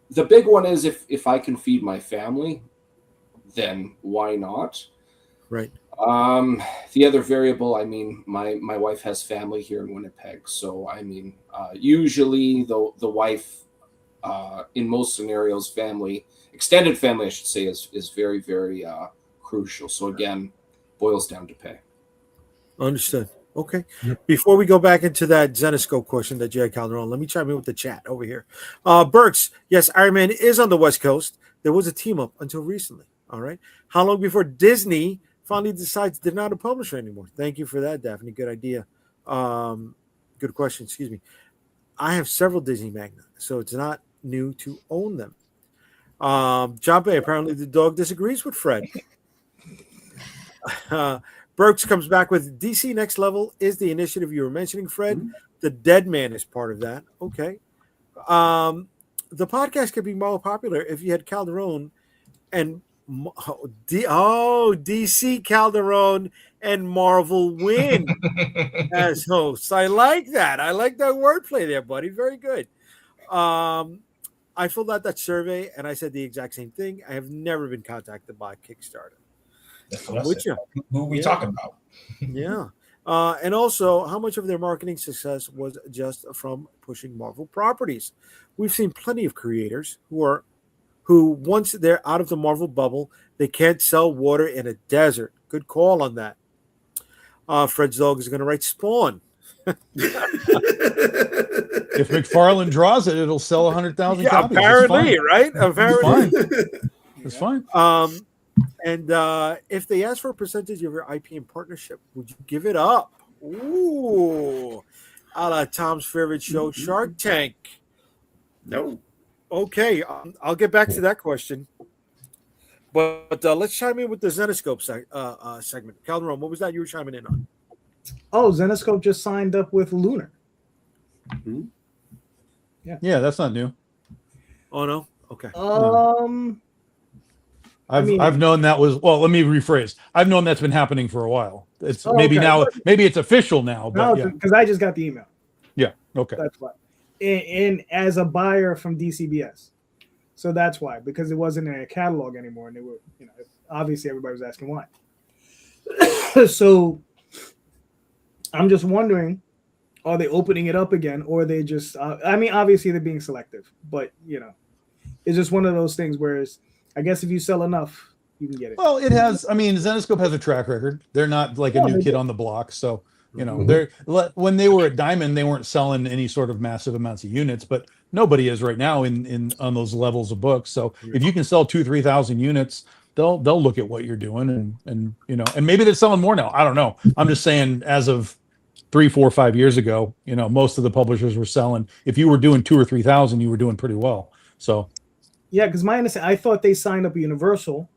the big one is if I can feed my family, then why not? Right. The other variable, I mean, my wife has family here in Winnipeg, so I mean, usually the wife, in most scenarios, extended family, I should say, is very, very crucial. So again, boils down to pay. Understood. Okay. Before we go back into that Zenoscope question that Jay Calderon, let me chime in with the chat over here. Burks, yes, Iron Man is on the West Coast. There was a team up until recently. All right. How long before Disney finally decides they're not a publisher anymore? Thank you for that, Daphne. Good idea. Good question. Excuse me. I have several Disney magnets, so it's not new to own them. John Bay, apparently the dog disagrees with Fred. Burks comes back with DC Next Level is the initiative you were mentioning, Fred. The Dead Man is part of that. Okay. The podcast could be more popular if you had Calderon and DC Calderon and Marvel win as hosts. I like that. I like that wordplay there, buddy. Very good. I filled out that survey and I said the exact same thing. I have never been contacted by Kickstarter. Who are we talking about? Yeah. And also, how much of their marketing success was just from pushing Marvel properties? We've seen plenty of creators who once they're out of the Marvel bubble, they can't sell water in a desert. Good call on that. Fred's dog is going to write Spawn. If McFarlane draws it, it'll sell 100,000 copies. Apparently, right? Apparently. It's fine. And if they ask for a percentage of your IP and partnership, would you give it up? Ooh, a la Tom's favorite show, Shark Tank. No. Okay, I'll get back to that question. But let's chime in with the Zenoscope segment. Calderon, what was that you were chiming in on? Oh, Zenoscope just signed up with Lunar. Yeah, that's not new. Oh no. Okay. I've known that was, well, let me rephrase. I've known that's been happening for a while. It's maybe it's official now, but because I just got the email. Yeah. Okay. That's why. And as a buyer from DCBS. So that's why, because it wasn't in a catalog anymore. And they were, obviously everybody was asking why. So I'm just wondering, are they opening it up again? Or are they just, obviously they're being selective, but it's just one of those things where I guess if you sell enough, you can get it. Well, it has. Zenoscope has a track record. They're not like a new kid on the block. So, they're when they were at Diamond, they weren't selling any sort of massive amounts of units, but nobody is right now on those levels of books. So if you can sell 2,000-3,000 units, they'll look at what you're doing and maybe they're selling more now. I don't know. I'm just saying, as of 3, 4, 5 years ago, most of the publishers were selling. If you were doing 2,000 or 3,000, you were doing pretty well. So. Yeah, because my understanding, I thought they signed up Universal,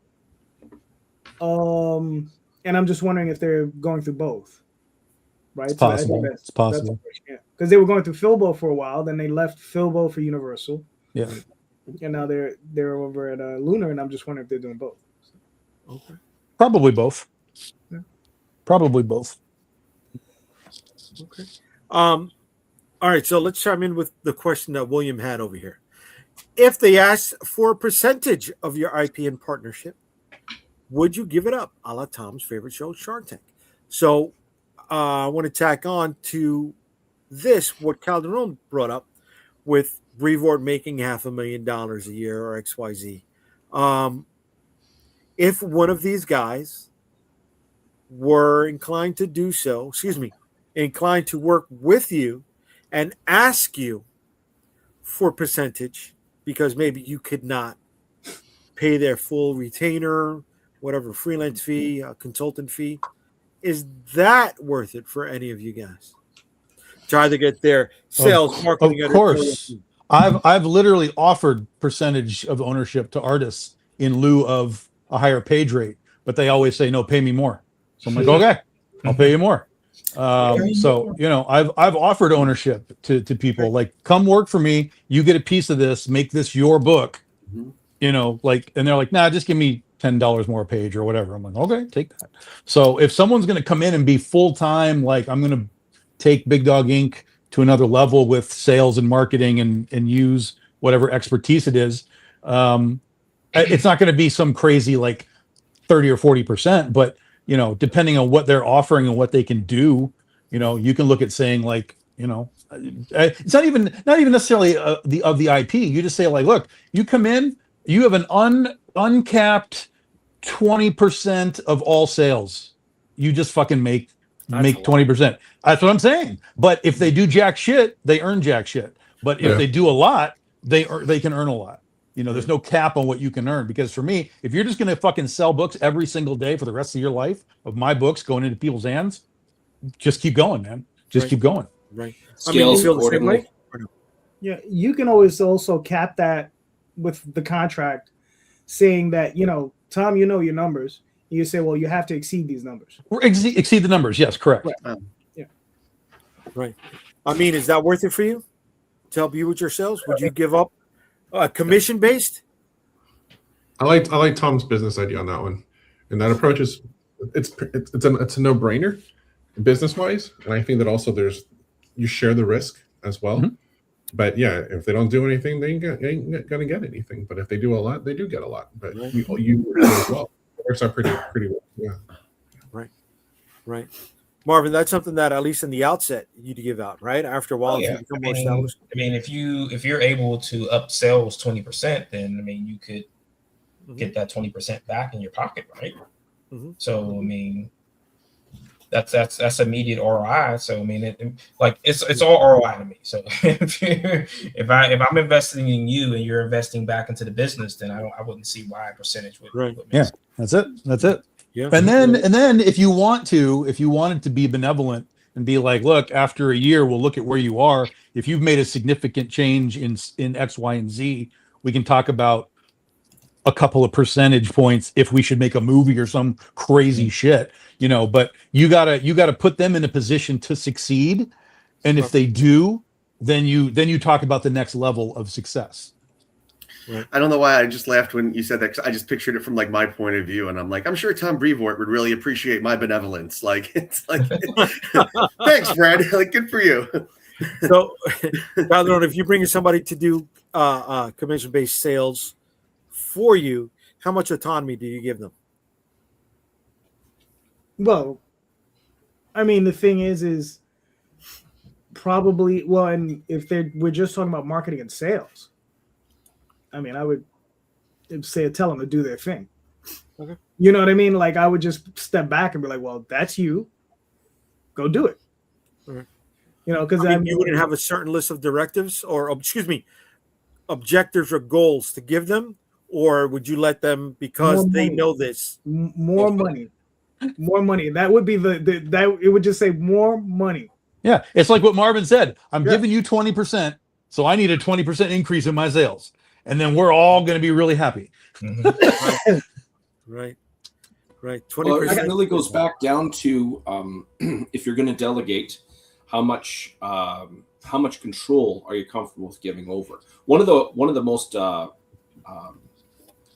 And I'm just wondering if they're going through both. Right? It's possible. It's possible. Because they were going through Filbo for a while, then they left Filbo for Universal. Yeah. And now they're over at Lunar, and I'm just wondering if they're doing both. Okay. Probably both. Yeah. Probably both. Okay. All right, so let's chime in with the question that William had over here. If they ask for a percentage of your IP in partnership, would you give it up? A la Tom's favorite show, Shark Tank. So I want to tack on to this, what Calderon brought up with Brevoort making $500,000 a year or XYZ. If one of these guys were inclined to do so, inclined to work with you and ask you for percentage because maybe you could not pay their full retainer, whatever freelance fee, consultant fee, is that worth it for any of you guys? Try to get their sales, marketing. Of course. I've literally offered percentage of ownership to artists in lieu of a higher page rate, but they always say, no, pay me more. So I'm like, okay, I'll pay you more. So, I've offered ownership to people, like, come work for me. You get a piece of this, make this your book, and they're like, nah, just give me $10 more a page or whatever. I'm like, okay, take that. So if someone's going to come in and be full-time, like I'm going to take Big Dog Inc. to another level with sales and marketing and use whatever expertise it is, it's not going to be some crazy like 30 or 40%, but depending on what they're offering and what they can do, you can look at saying like, it's not even necessarily of the IP. You just say like, look, you come in, you have an uncapped 20% of all sales. You just fucking make 20%. That's what I'm saying. But if they do jack shit, they earn jack shit. But if they do a lot, they can earn a lot. There's no cap on what you can earn. Because for me, if you're just going to fucking sell books every single day for the rest of your life of my books going into people's hands, just keep going, man. Just keep going. Right. Scales accordingly. Yeah, you can always also cap that with the contract, saying that Tom, your numbers. You say, well, you have to exceed these numbers. Exceed the numbers. Yes, correct. Right. Right. Is that worth it for you to help you with your sales? Would you give up commission based? I like Tom's business idea on that one, and that approach is it's a no brainer business wise, and I think that also you share the risk as well. Mm-hmm. But yeah, if they don't do anything, they ain't gonna get anything. But if they do a lot, they do get a lot. But you as well. It works out pretty well. Yeah. Right. Marvin, that's something that at least in the outset you'd give out, right? After a while, you become more established. If you're able to up sales 20%, then you could get that 20% back in your pocket, right? Mm-hmm. So that's immediate ROI. So it's all ROI to me. So if I'm investing in you and you're investing back into the business, then I wouldn't see why a percentage would. Right. Yeah, that's it. Yeah. And then if you wanted to be benevolent and be like, look, after a year, we'll look at where you are. If you've made a significant change in X, Y, and Z, we can talk about a couple of percentage points if we should make a movie or some crazy shit, but you gotta put them in a position to succeed. And if they do, then you talk about the next level of success. Right. I don't know why I just laughed when you said that, 'cause I just pictured it from like my point of view, and I'm like, I'm sure Tom Brevoort would really appreciate my benevolence. Like, it's like, thanks, Brad. Like, good for you. So, Calderon, if you bring somebody to do commission-based sales for you, how much autonomy do you give them? Well, the thing is probably, and if we're just talking about marketing and sales, I would tell them to do their thing. Okay. You know what I mean? Like, I would just step back and be like, well, that's you. Go do it. Okay. Because you wouldn't have a certain list of directives or, objectives or goals to give them, or would you let them because they know this? More money. More money. That would be it would just say more money. Yeah. It's like what Marvin said. I'm giving you 20%, so I need a 20% increase in my sales. And then we're all going to be really happy. Mm-hmm. Right. Right, Well, 20%. it really goes back down to if you're going to delegate, how much control are you comfortable with giving over? One of the most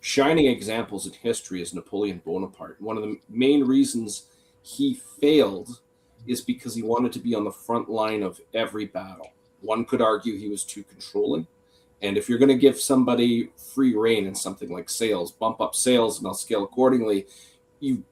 shining examples in history is Napoleon Bonaparte. One of the main reasons he failed is because he wanted to be on the front line of every battle. One could argue he was too controlling. And if you're going to give somebody free rein in something like sales, bump up sales and they'll scale accordingly, you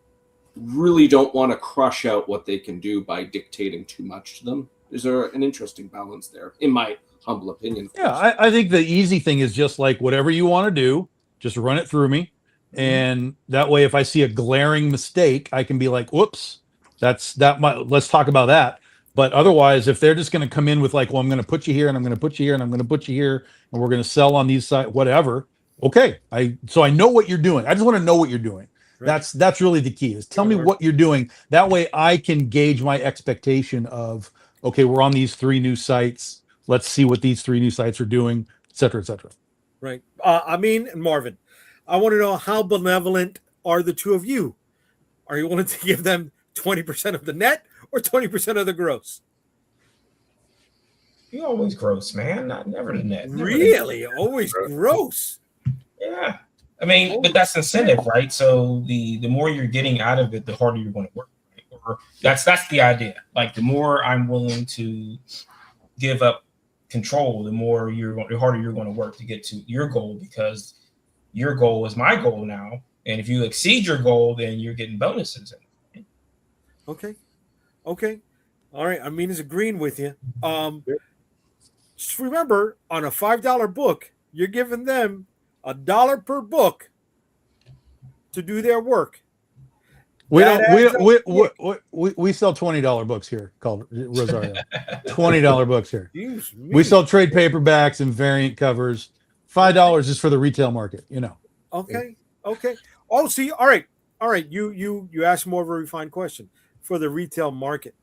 really don't want to crush out what they can do by dictating too much to them. There's an interesting balance there, in my humble opinion. Yeah, I think the easy thing is just like whatever you want to do, just run it through me. And that way, if I see a glaring mistake, I can be like, whoops, let's talk about that. But otherwise, if they're just going to come in with like, well, I'm going to put you here and I'm going to put you here and I'm going to put you here and we're going to sell on these sides, whatever. Okay. So I know what you're doing. I just want to know what you're doing. Right. That's really the key is tell me what you're doing. That way I can gauge my expectation of, okay, we're on these 3 new sites. Let's see what these 3 new sites are doing, et cetera, et cetera. Right. Amin and Marvin, I want to know how benevolent are the two of you? Are you willing to give them 20% of the net or 20% of the gross? You always gross, man. Never the net. Really? Always gross. Yeah. I mean, but that's incentive, right? So the more you're getting out of it, the harder you're going to work. Right? Or that's the idea. Like the more I'm willing to give up control, the harder you're going to work to get to your goal, because your goal is my goal now. And if you exceed your goal, then you're getting bonuses. Okay. All right. Amin is agreeing with you. Just remember, on a $5 book, you're giving them $1 per book to do their work. We sell $20 books here called Rosario. $20 books here. We sell trade paperbacks and variant covers. $5 is for the retail market, you know. Okay. Oh, see, all right. You asked more of a refined question for the retail market.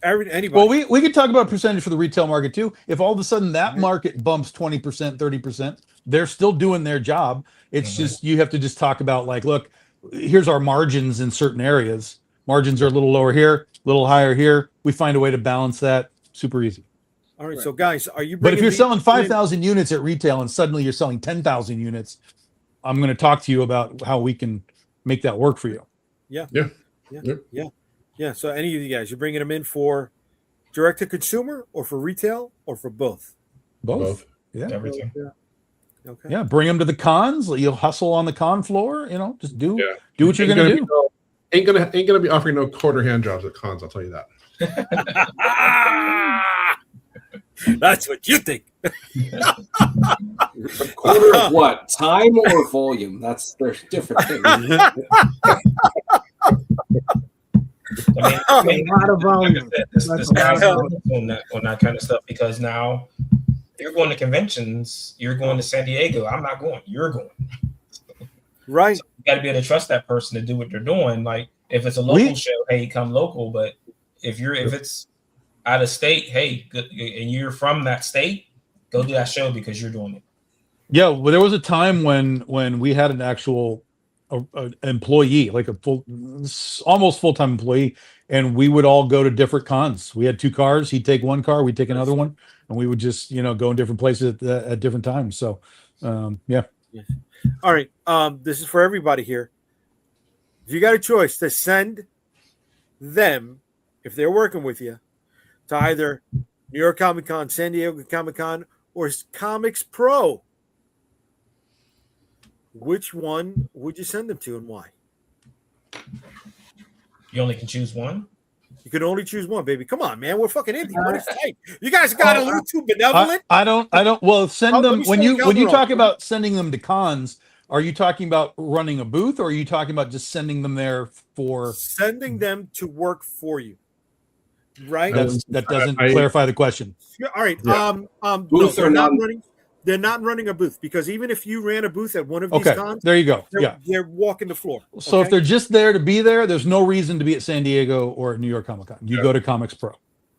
Anybody. Well, we could talk about percentage for the retail market too. If all of a sudden that market bumps 20%, 30%, they're still doing their job. It's just you have to just talk about like, look, here's our margins in certain areas. Margins are a little lower here, a little higher here. We find a way to balance that. Super easy. All right. So guys, are you? But if you're selling 5,000 units at retail and suddenly you're selling 10,000 units, I'm going to talk to you about how we can make that work for you. Yeah. So any of you guys, you're bringing them in for direct to consumer or for retail or for both? Both. Yeah. Everything. Okay. Yeah. Bring them to the cons. You'll hustle on the con floor. You know, just do what you're going to do. Ain't gonna be offering no quarter hand jobs at cons. I'll tell you that. That's what you think. A quarter of what? Time or volume? They're different things. I mean, a lot of volume. This guy's on that kind of stuff, because now you're going to conventions, you're going to San Diego. I'm not going. You're going. Right. So you got to be able to trust that person to do what they're doing. Like if it's a local show, hey, come local. But if it's out of state, hey, good, and you're from that state, go do that show because you're doing it. Yeah, well, there was a time when we had an actual employee, like almost full-time employee, and we would all go to different cons. We had 2 cars. He'd take one car, we'd take another one, and we would just go in different places at different times. So, yeah. All right. This is for everybody here. If you got a choice to send them, if they're working with you, to either New York Comic Con, San Diego Comic Con, or Comics Pro, which one would you send them to and why? You only can choose one? You can only choose one, baby. Come on, man. We're fucking Indy. What is tight? You guys got a little too benevolent. I don't. Well, send them when you talk about sending them to cons. Are you talking about running a booth, or are you talking about just sending them there for sending them to work for you? Right. That doesn't clarify the question. All right. Yeah. Booth or not running. They're not running a booth, because even if you ran a booth at one of these cons, there you go. They're walking the floor. So if they're just there to be there, there's no reason to be at San Diego or New York Comic Con. You go to Comics Pro.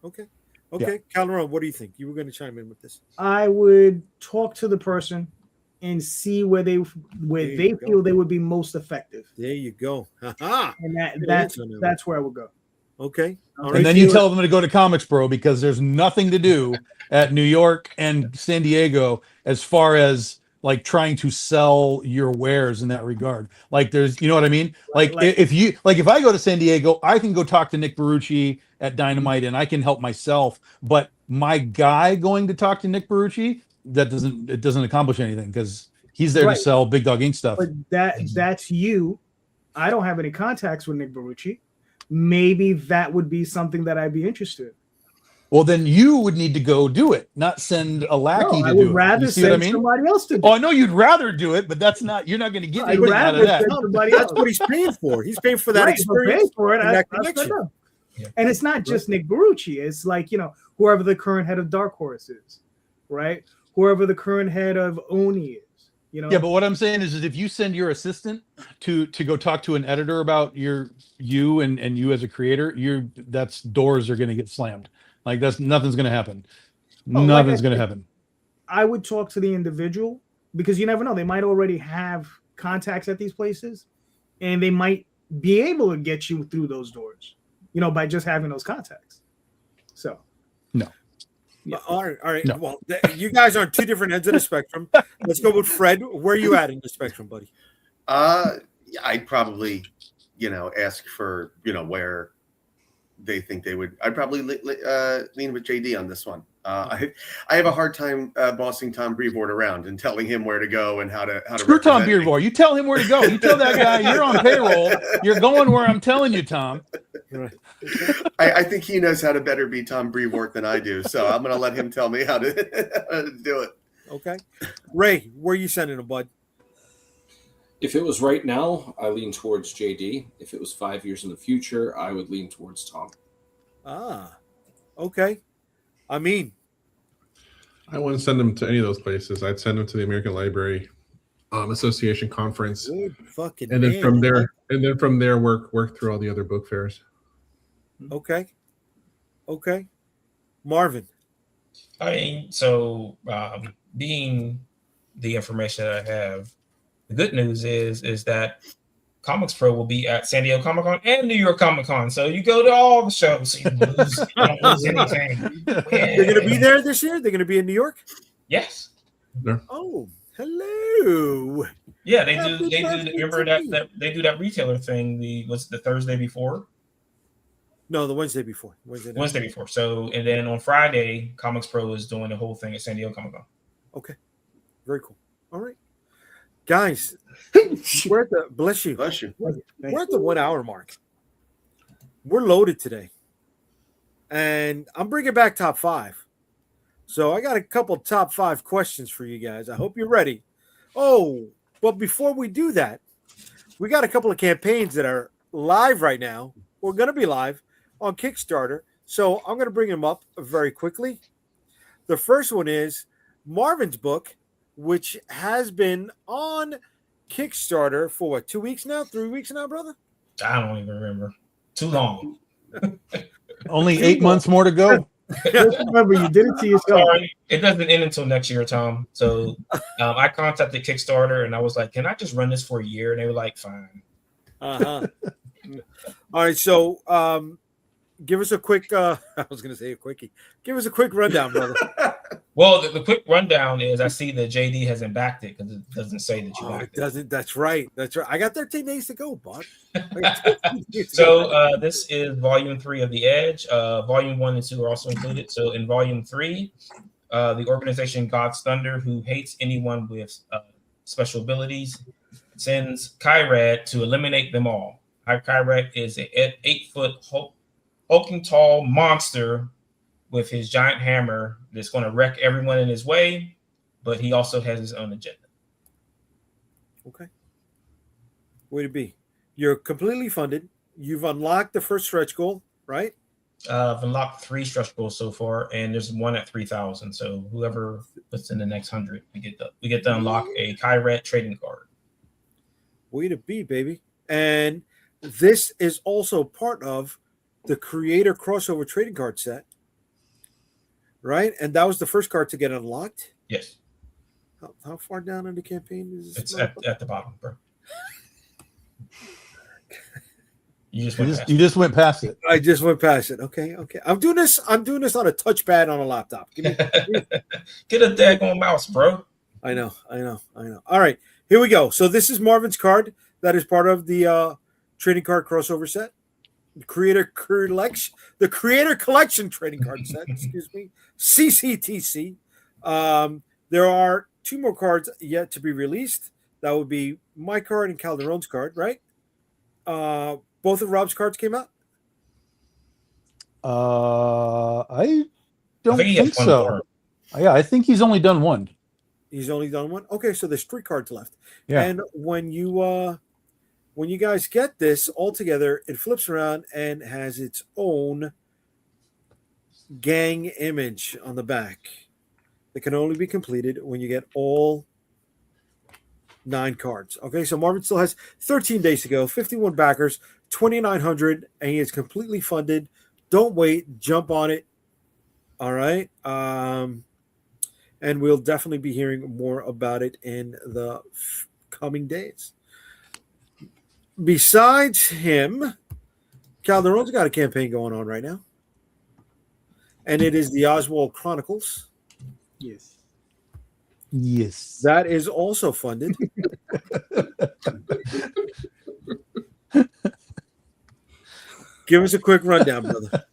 Okay. Calderon, what do you think? You were going to chime in with this. I would talk to the person and see where they feel they would be most effective. There you go. Ha-ha. And that's where I would go. Okay. All And right, then you Felix. tell them to go to Comics Bro because there's nothing to do at New York and San Diego as far as like trying to sell your wares in that regard. Like there's, you know what I mean? Like if I go to San Diego, I can go talk to Nick Barucci at Dynamite and I can help myself. But my guy going to talk to Nick Barucci, it doesn't accomplish anything because he's there to sell Big Dog Inc. stuff. But that's you. I don't have any contacts with Nick Barucci. Maybe that would be something that I'd be interested in. Well, then you would need to go do it, not send a lackey to do it. I would rather send somebody else to do it. Oh, I know you'd rather do it, but you're not going to get anything out of that. That's what he's paying for. He's paying for that experience. For it, and that connection. And it's not just Nick Barucci. It's like, whoever the current head of Dark Horse is, right? Whoever the current head of Oni is. Yeah, but what I'm saying is if you send your assistant to go talk to an editor about you and you as a creator, that's doors are going to get slammed. Like nothing's going to happen. Nothing's going to happen. I would talk to the individual because you never know. They might already have contacts at these places and they might be able to get you through those doors, by just having those contacts. So, no. Yeah. All right. No. Well, you guys are on two different ends of the spectrum. Let's go with Fred. Where are you at in the spectrum, buddy? I'd probably, ask for, where they think they would. I'd probably lean with JD on this one. I have a hard time bossing Tom Brevoort around and telling him where to go and how to. Screw Tom Brevoort. You tell him where to go. You tell that guy you're on payroll. You're going where I'm telling you, Tom. I think he knows how to better be Tom Brevoort than I do, so I'm going to let him tell me how to do it. Okay, Ray, where are you sending him, bud? If it was right now, I lean towards JD. If it was 5 years in the future, I would lean towards Tom. Okay. I mean, I wouldn't send them to any of those places. I'd send them to the American Library Association conference, good fucking and then man. from there, work through all the other book fairs. Okay. Marvin. I mean, so being the information that I have, the good news is that Comics Pro will be at San Diego Comic Con and New York Comic Con. So you go to all the shows. So you don't lose anything. Yeah. They're going to be there this year? They're going to be in New York? Yes. Yeah. Oh, hello. Yeah, they do. Remember that they do that retailer thing. Was the Thursday before? No, the Wednesday before. Wednesday before. So, and then on Friday, Comics Pro is doing the whole thing at San Diego Comic Con. Okay. Very cool. All right. Guys, we're at the bless you. We're at the 1 hour mark. We're loaded today. And I'm bringing back top 5. So I got a couple top 5 questions for you guys. I hope you're ready. Oh, but before we do that, we got a couple of campaigns that are live right now. We're going to be live on Kickstarter. So I'm going to bring them up very quickly. The first one is Marvin's book, which has been on Kickstarter for what, 2 weeks now? 3 weeks now, brother? I don't even remember. Too long. Only 8 months more to go. Just remember, you did it to yourself. Sorry, it doesn't end until next year, Tom. So I contacted Kickstarter and I was like, can I just run this for a year? And they were like, fine. Uh-huh. All right, so give us a quick I was gonna say a quickie. Give us a quick rundown, brother. Well, the quick rundown is I see that JD hasn't backed it because it doesn't say that you backed it. Doesn't. That's right. I got 13 days to go, bud. So this is volume 3 of The Edge. Volume 1 and 2 are also included. So in volume 3, the organization God's Thunder, who hates anyone with special abilities, sends Kyrad to eliminate them all. Kyrad is an 8-foot hulking tall monster with his giant hammer that's going to wreck everyone in his way, but he also has his own agenda. Okay. Way to be. You're completely funded. You've unlocked the first stretch goal, right? I've unlocked 3 stretch goals so far, and there's one at 3,000. So whoever puts in the next 100, we get to unlock a Kyrad trading card. Way to be, baby. And this is also part of the creator crossover trading card set. Right? And that was the first card to get unlocked? Yes. How far down in the campaign is this? It's at the bottom, bro. You just went past it. I just went past it. Okay. I'm doing this on a touchpad on a laptop. Get a daggone mouse, bro. I know. All right, here we go. So this is Marvin's card. That is part of the trading card crossover set. The Creator Collection trading card set. Excuse me. CCTC. There are 2 more cards yet to be released. That would be my card and Calderon's card, right? Both of Rob's cards came out? I don't think so. Yeah, I think he's only done one. He's only done one? Okay, so there's 3 cards left. Yeah. And when you guys get this all together, it flips around and has its own gang image on the back that can only be completed when you get all 9 cards. Okay, so Marvin still has 13 days to go, 51 backers, 2,900, and he is completely funded. Don't wait, jump on it. All right. And we'll definitely be hearing more about it in the coming days. Besides him, Calderon's got a campaign going on right now. And it is the Oswald Chronicles. Yes. That is also funded. Give us a quick rundown, brother.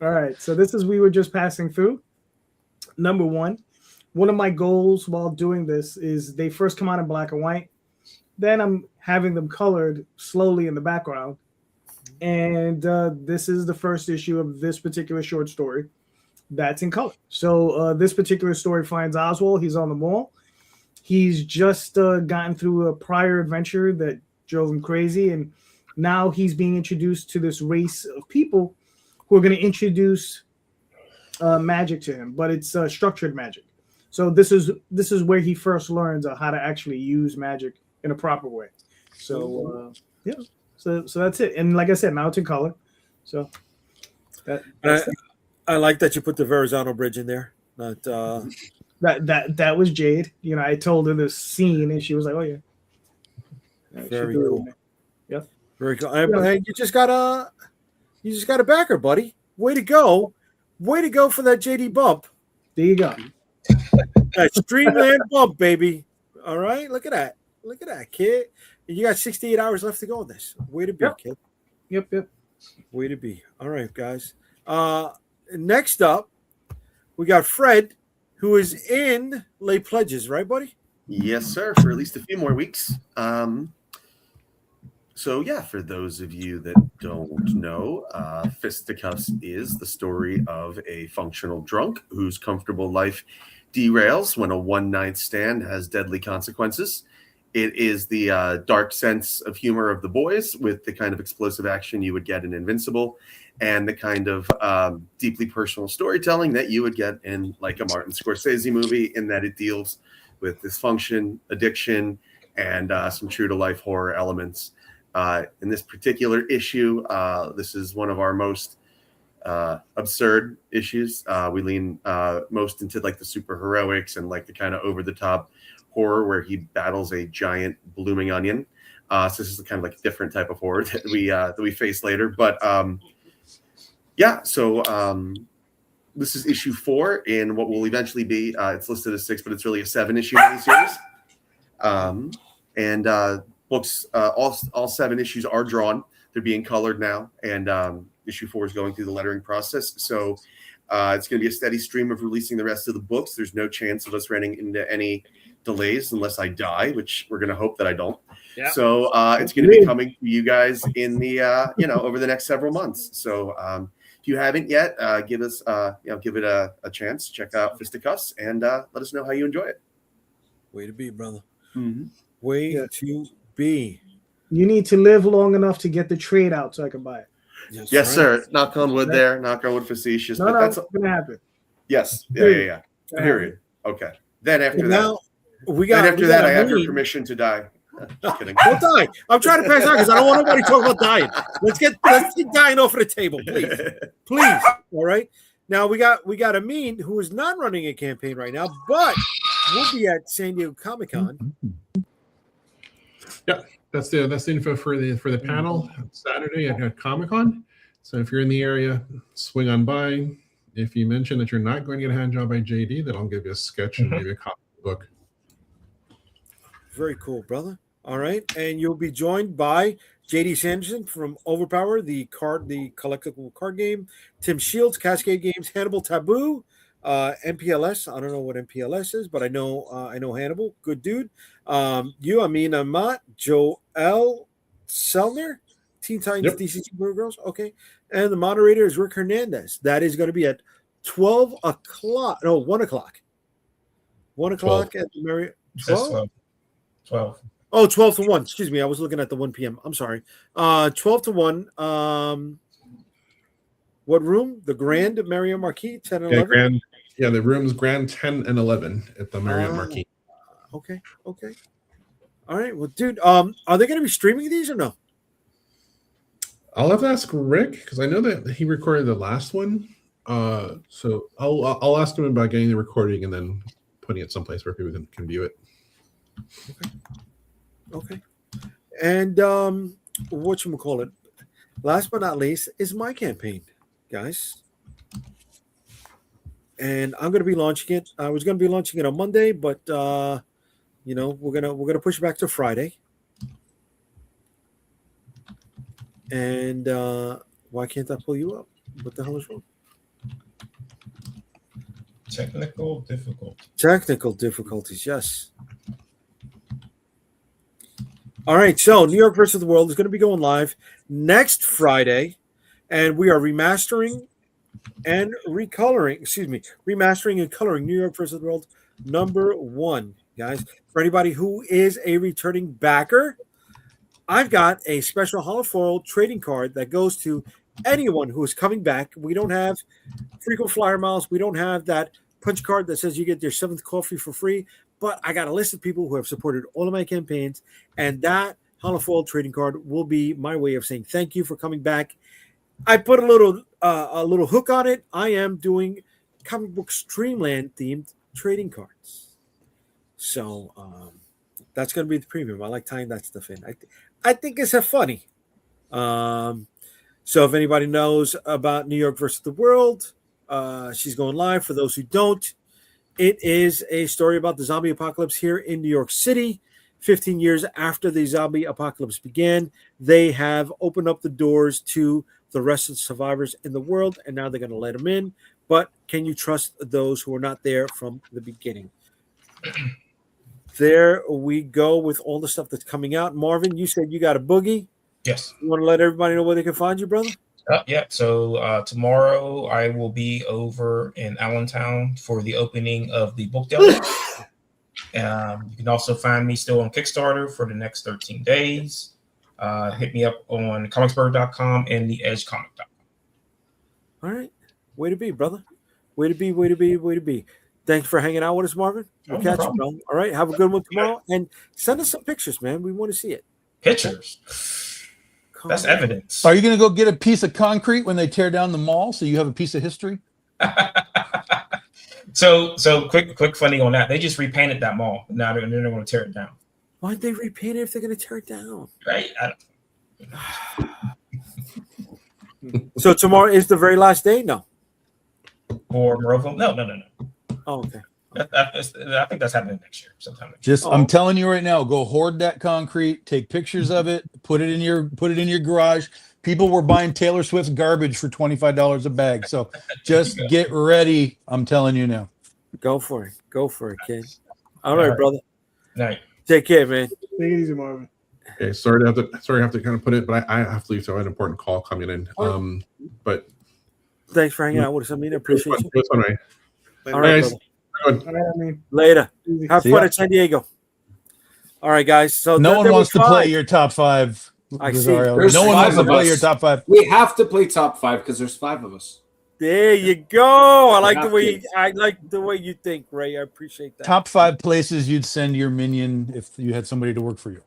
All right. So this is we were just passing through. Number one of my goals while doing this is they first come out in black and white. Then I'm having them colored slowly in the background. And this is the first issue of this particular short story that's in color. So this particular story finds Oswald. He's on the mall. He's just gotten through a prior adventure that drove him crazy. And now he's being introduced to this race of people who are going to introduce magic to him, but it's structured magic. So this is where he first learns how to actually use magic in a proper way. So yeah, so that's it. And like I said, now it's in color. So I like that you put the Verrazano Bridge in there. That was Jade. You know, I told her the scene, and she was like, "Oh yeah." Very cool. Yeah. Very cool. Hey, you just got a backer, buddy. Way to go! Way to go for that JD bump. There you go. That Streamland bump, baby. All right, look at that. Look at that, kid. You got 68 hours left to go on this. Way to be, kid. Yep. Way to be. All right, guys. Next up, we got Fred, who is in late pledges, right, buddy? Yes, sir, for at least a few more weeks. So, yeah, for those of you that don't know, Fisticuffs is the story of a functional drunk whose comfortable life derails when a one-night stand has deadly consequences. It is the dark sense of humor of the boys with the kind of explosive action you would get in Invincible and the kind of deeply personal storytelling that you would get in like a Martin Scorsese movie, in that it deals with dysfunction, addiction, and some true-to-life horror elements. In this particular issue, this is one of our most absurd issues. We lean most into like the superheroics and like the kind of over-the-top horror where he battles a giant blooming onion. So this is kind of like a different type of horror that we face later. But this is issue 4 in what will eventually be, it's listed as 6, but it's really a 7-issue miniseries. Books, all 7 issues are drawn. They're being colored now, and issue 4 is going through the lettering process. So it's going to be a steady stream of releasing the rest of the books. There's no chance of us running into any delays unless I die, which we're going to hope that I don't. Yeah. So it's going to be coming to you guys in the over the next several months. So if you haven't yet, give it a chance. Check out Fisticuffs and let us know how you enjoy it. Way to be, brother. Mm-hmm. Way to be. You need to live long enough to get the trade out so I can buy it. Yes, sir. Knock on wood there. Knock on wood facetious. No, that's going to happen. Yes. Yeah. Period. Okay. Then after that, I have your permission to die. Just kidding. Don't die. I'm trying to pass out because I don't want nobody talking about dying. Let's get dying off of the table, please. All right. Now we got Amin, who is not running a campaign right now, but we'll be at San Diego Comic Con. Yeah, that's the info for the panel Saturday at Comic Con. So if you're in the area, swing on by. If you mention that you're not going to get a hand job by JD, then I'll give you a sketch and maybe a comic book. Very cool, brother. All right, and you'll be joined by JD Sanderson from Overpower, the collectible card game, Tim Shields, Cascade Games, Hannibal Taboo, MPLS. I don't know what MPLS is, but I know Hannibal. Good dude. You, Amin Amat, Joel Selner, Teen Titans, DC Supergirls. Okay, and the moderator is Rick Hernandez. That is going to be at 12 o'clock. No, 1 o'clock. 1 o'clock at the Marriott. 12? 12. Oh, 12 to 1. Excuse me. I was looking at the 1 p.m. I'm sorry. 12 to 1. What room? The Grand Marriott Marquis, 10 and 11? The room's Grand 10 and 11 at the Marriott Marquis. Okay. All right. Well, dude, are they going to be streaming these or no? I'll have to ask Rick because I know that he recorded the last one. So I'll ask him about getting the recording and then putting it someplace where people can view it. Okay. And whatchamacallit, last but not least is my campaign, guys. And I'm going to be launching it. I was going to be launching it on Monday, but we're gonna push it back to Friday. And why can't I pull you up? What the hell is wrong? Technical difficulties, yes. All right, so New York versus the World is going to be going live next Friday, and we are remastering and coloring New York versus the World #1, guys. For anybody who is a returning backer, I've got a special holofoil trading card that goes to anyone who is coming back. We don't have frequent flyer miles. We don't have that punch card that says you get your 7th coffee for free. But I got a list of people who have supported all of my campaigns, and that holofoil trading card will be my way of saying thank you for coming back. I put a little hook on it. I am doing Comic Book Streamland themed trading cards, so that's going to be the premium. I like tying that stuff in. I think it's a funny. So if anybody knows about New York versus the World, she's going live. For those who don't, it is a story about the zombie apocalypse here in New York City. 15 years after the zombie apocalypse began, they have opened up the doors to the rest of the survivors in the world, and now they're going to let them in. But can you trust those who are not there from the beginning? There we go with all the stuff that's coming out. Marvin, you said you got a boogie. Yes. You want to let everybody know where they can find you, brother? Yeah. So tomorrow I will be over in Allentown for the opening of the book deli. You can also find me still on Kickstarter for the next 13 days. Hit me up on comicsburg.com and theedgecomic.com. All right. Way to be, brother. Way to be. Thanks for hanging out with us, Marvin. We'll catch you, bro. All right. Have a good one tomorrow. And send us some pictures, man. We want to see it. Pictures? That's evidence. Are you going to go get a piece of concrete when they tear down the mall so you have a piece of history? So quick funny on that. They just repainted that mall. Now they're going to tear it down. Why'd they repaint it if they're going to tear it down? Right? So tomorrow is the very last day? No. For Monroeville? No. Oh, okay. I think that's happening next year sometime. I'm telling you right now, go hoard that concrete, take pictures of it, put it in your garage. People were buying Taylor Swift's garbage for $25 a bag. So just get ready. I'm telling you now. Go for it, kid. All right, brother. Night. Take care, man. Take it easy, Marvin. Okay, sorry to have to kind of put it, but I have to leave. So I have an important call coming in. But thanks for hanging out with us. I mean, I appreciate you. All right. All right, brother. All right, I mean, later. Have See fun ya. at San Diego. All right, guys. So no one wants to play your top 5. I see. No There's one wants to 5 of play us. your top 5. We have to play top 5 because there's 5 of us. There you go. I like have the way you think, Ray. I appreciate that. Top 5 places you'd send your minion if you had somebody to work for you.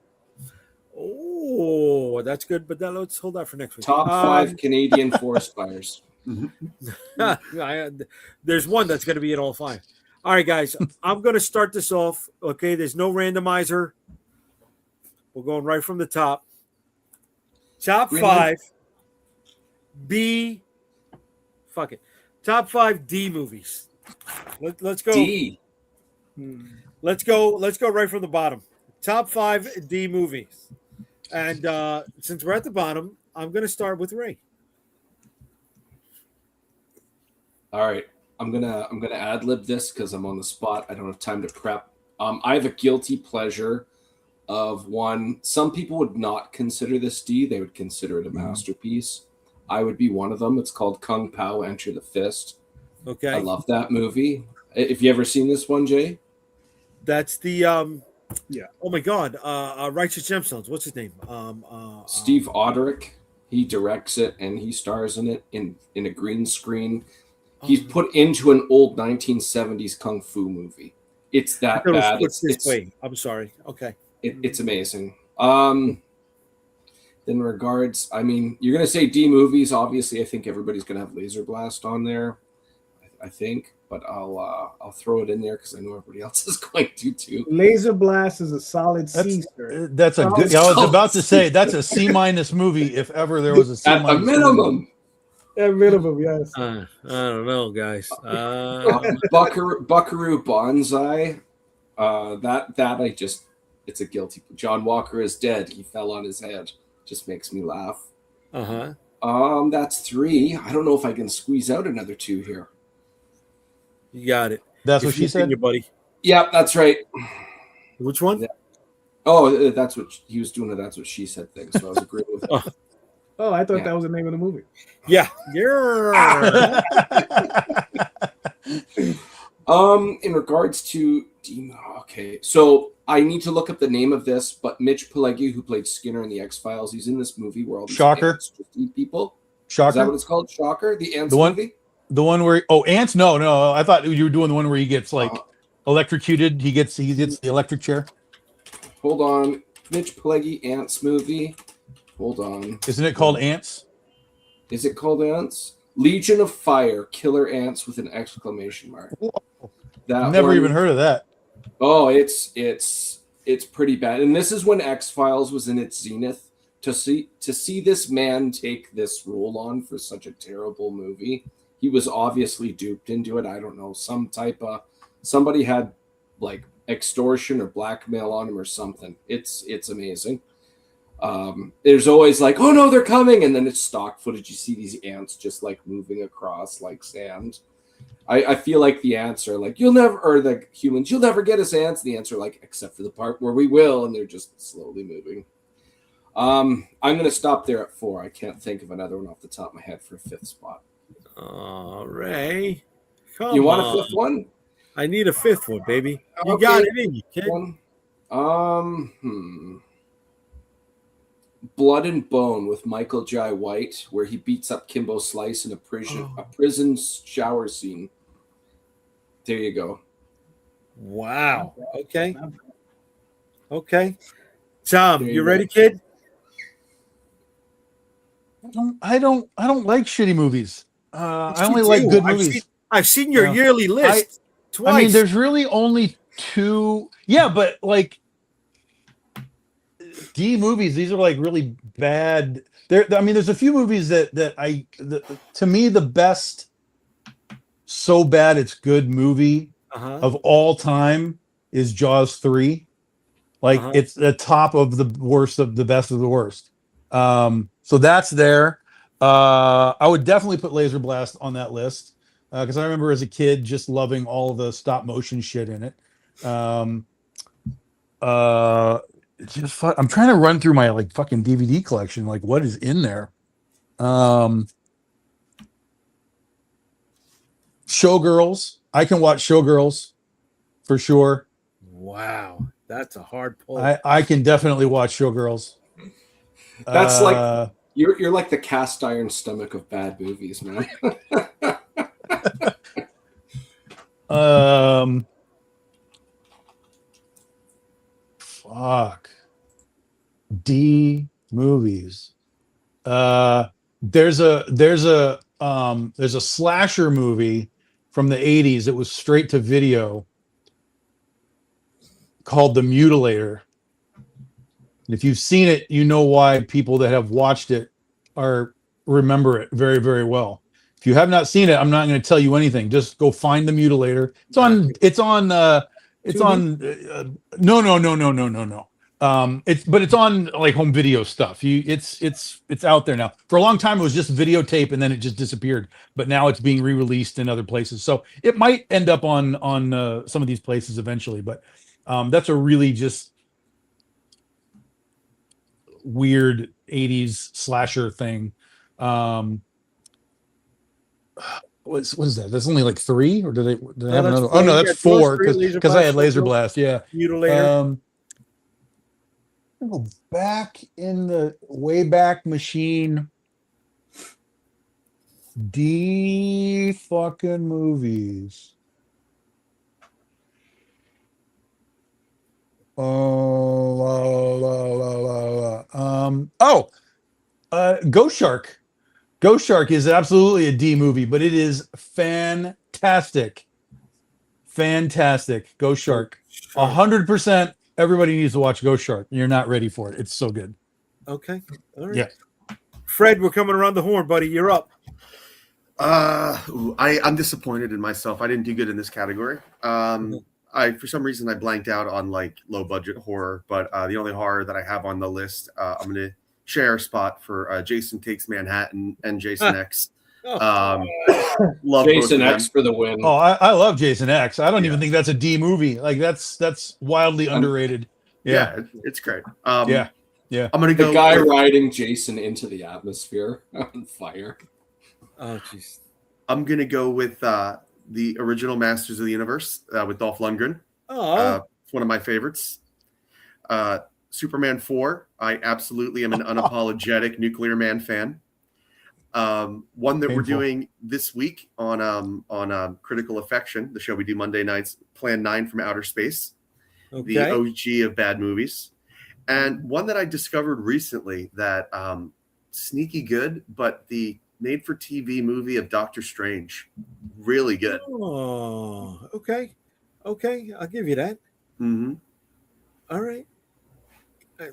Oh, that's good. But let's hold that for next week. Top 5 Canadian forest fires. There's one that's going to be in all 5. All right, guys. I'm going to start this off. Okay, there's no randomizer. We're going right from the top. Top Really? 5 B. Fuck it. Top 5 D movies. Let's go. D. Let's go right from the bottom. Top 5 D movies. And since we're at the bottom, I'm going to start with Ray. All right. I'm gonna ad lib this because I'm on the spot. I don't have time to prep. I have a guilty pleasure of one. Some people would not consider this D. They would consider it a masterpiece. I would be one of them. It's called Kung Pao Enter the Fist. Okay. I love that movie. If you ever seen this one, Jay? That's the Yeah. Oh my God. Righteous Gemstones. What's his name? Steve Oderick. He directs it and he stars in it in a green screen. He's put into an old 1970s kung fu movie. It's that bad. This way. I'm sorry. Okay. It's amazing. In regards, I mean, you're gonna say D movies. Obviously, I think everybody's gonna have Laser Blast on there. I think, but I'll throw it in there because I know everybody else is going to too. Laser Blast is a solid C, sir. That's a good. I was about to say that's a C- movie if ever there was a C- At the minimum. Get rid of him, yes. I don't know, guys. Buckaroo Banzai. That I just, it's a guilty. John Walker is dead. He fell on his head. Just makes me laugh. That's 3. I don't know if I can squeeze out another 2 here. You got it. That's what she said, your buddy. Yeah, that's right. Which one? Yeah. Oh, that's what he was doing. That's what she said thing. So I was agreeing with it. Oh, I thought that was the name of the movie. Yeah. In regards to okay, so I need to look up the name of this, but Mitch Pileggi, who played Skinner in the X-Files, he's in this movie where all these Shocker. ants just eat people. Shocker. Is that what it's called? Shocker? The ants movie? The one where ants? No. I thought you were doing the one where he gets like electrocuted. He gets the electric chair. Hold on. Mitch Pileggi ants movie. Hold on. Isn't it called Ants? Is it called Ants? Legion of Fire, Killer Ants with an exclamation mark. I've never even heard of that. Oh, it's pretty bad. And this is when X-Files was in its zenith. To see this man take this role on for such a terrible movie, he was obviously duped into it. I don't know, somebody had like extortion or blackmail on him or something. It's amazing. There's always like, oh no, they're coming, and then it's stock footage. You see these ants just like moving across like sand. I feel like the ants are like, you'll never get us, ants. The ants are like, except for the part where we will, and they're just slowly moving. I'm gonna stop there at 4. I can't think of another one off the top of my head for a 5th spot. Ray, come you want on. a 5th one? I need a 5th one, baby. You Okay. got it in you, kid. Blood and Bone with Michael Jai White, where he beats up Kimbo Slice in a prison shower scene. There you go. Wow. Okay. Tom, you ready, kid? I don't like shitty movies. I only like good movies. I've seen your yearly list twice. I mean, there's really only 2. Yeah, but like D movies, these are like really bad. There's a few movies that to me the best so bad it's good movie of all time is Jaws 3. Like it's the top of the worst of the best of the worst. So that's there. I would definitely put Laser Blast on that list because I remember as a kid just loving all the stop motion shit in it. It's just fun. I'm trying to run through my like fucking DVD collection, like what is in there. Showgirls. I can watch Showgirls for sure. Wow, that's a hard pull. I can definitely watch Showgirls. That's like you're like the cast iron stomach of bad movies, man. Fuck. D movies. There's a slasher movie from the 80s. It was straight to video called The Mutilator. And if you've seen it, you know why people that have watched it remember it very, very well. If you have not seen it, I'm not going to tell you anything. Just go find The Mutilator. No. It's on like home video stuff. It's out there now. For a long time, it was just videotape, and then it just disappeared. But now it's being re-released in other places, so it might end up on some of these places eventually. But that's a really just weird 80s slasher thing. What is that? That's only like 3, or did I have another? Oh no, that's 4 because I had Laser Blast. Yeah, Mutilator. Go back in the Wayback Machine. D fucking movies. Ghost Shark. Ghost Shark is absolutely a D movie, but it is fantastic. Fantastic. Ghost Shark. 100%. Everybody needs to watch Ghost Shark. You're not ready for it. It's so good. Okay. All right. Yeah. Fred, we're coming around the horn, buddy. You're up. I'm disappointed in myself. I didn't do good in this category. For some reason I blanked out on like low budget horror, but the only horror that I have on the list, I'm going to share a spot for Jason Takes Manhattan and Jason X. Love Jason X for the win. Oh, I love Jason X. I don't even think that's a D movie. Like that's wildly underrated. Yeah, it's great. Yeah. I'm gonna go. The guy riding Jason into the atmosphere on fire. Oh, jeez. I'm gonna go with the original Masters of the Universe with Dolph Lundgren. It's one of my favorites. Superman 4. I absolutely am an unapologetic Nuclear Man fan. One that we're doing this week on Critical Affection, the show we do Monday nights, Plan 9 from Outer Space, the OG of bad movies, and one that I discovered recently that sneaky good, but the made-for-TV movie of Doctor Strange, really good. Oh, okay, I'll give you that. Mm-hmm. All right,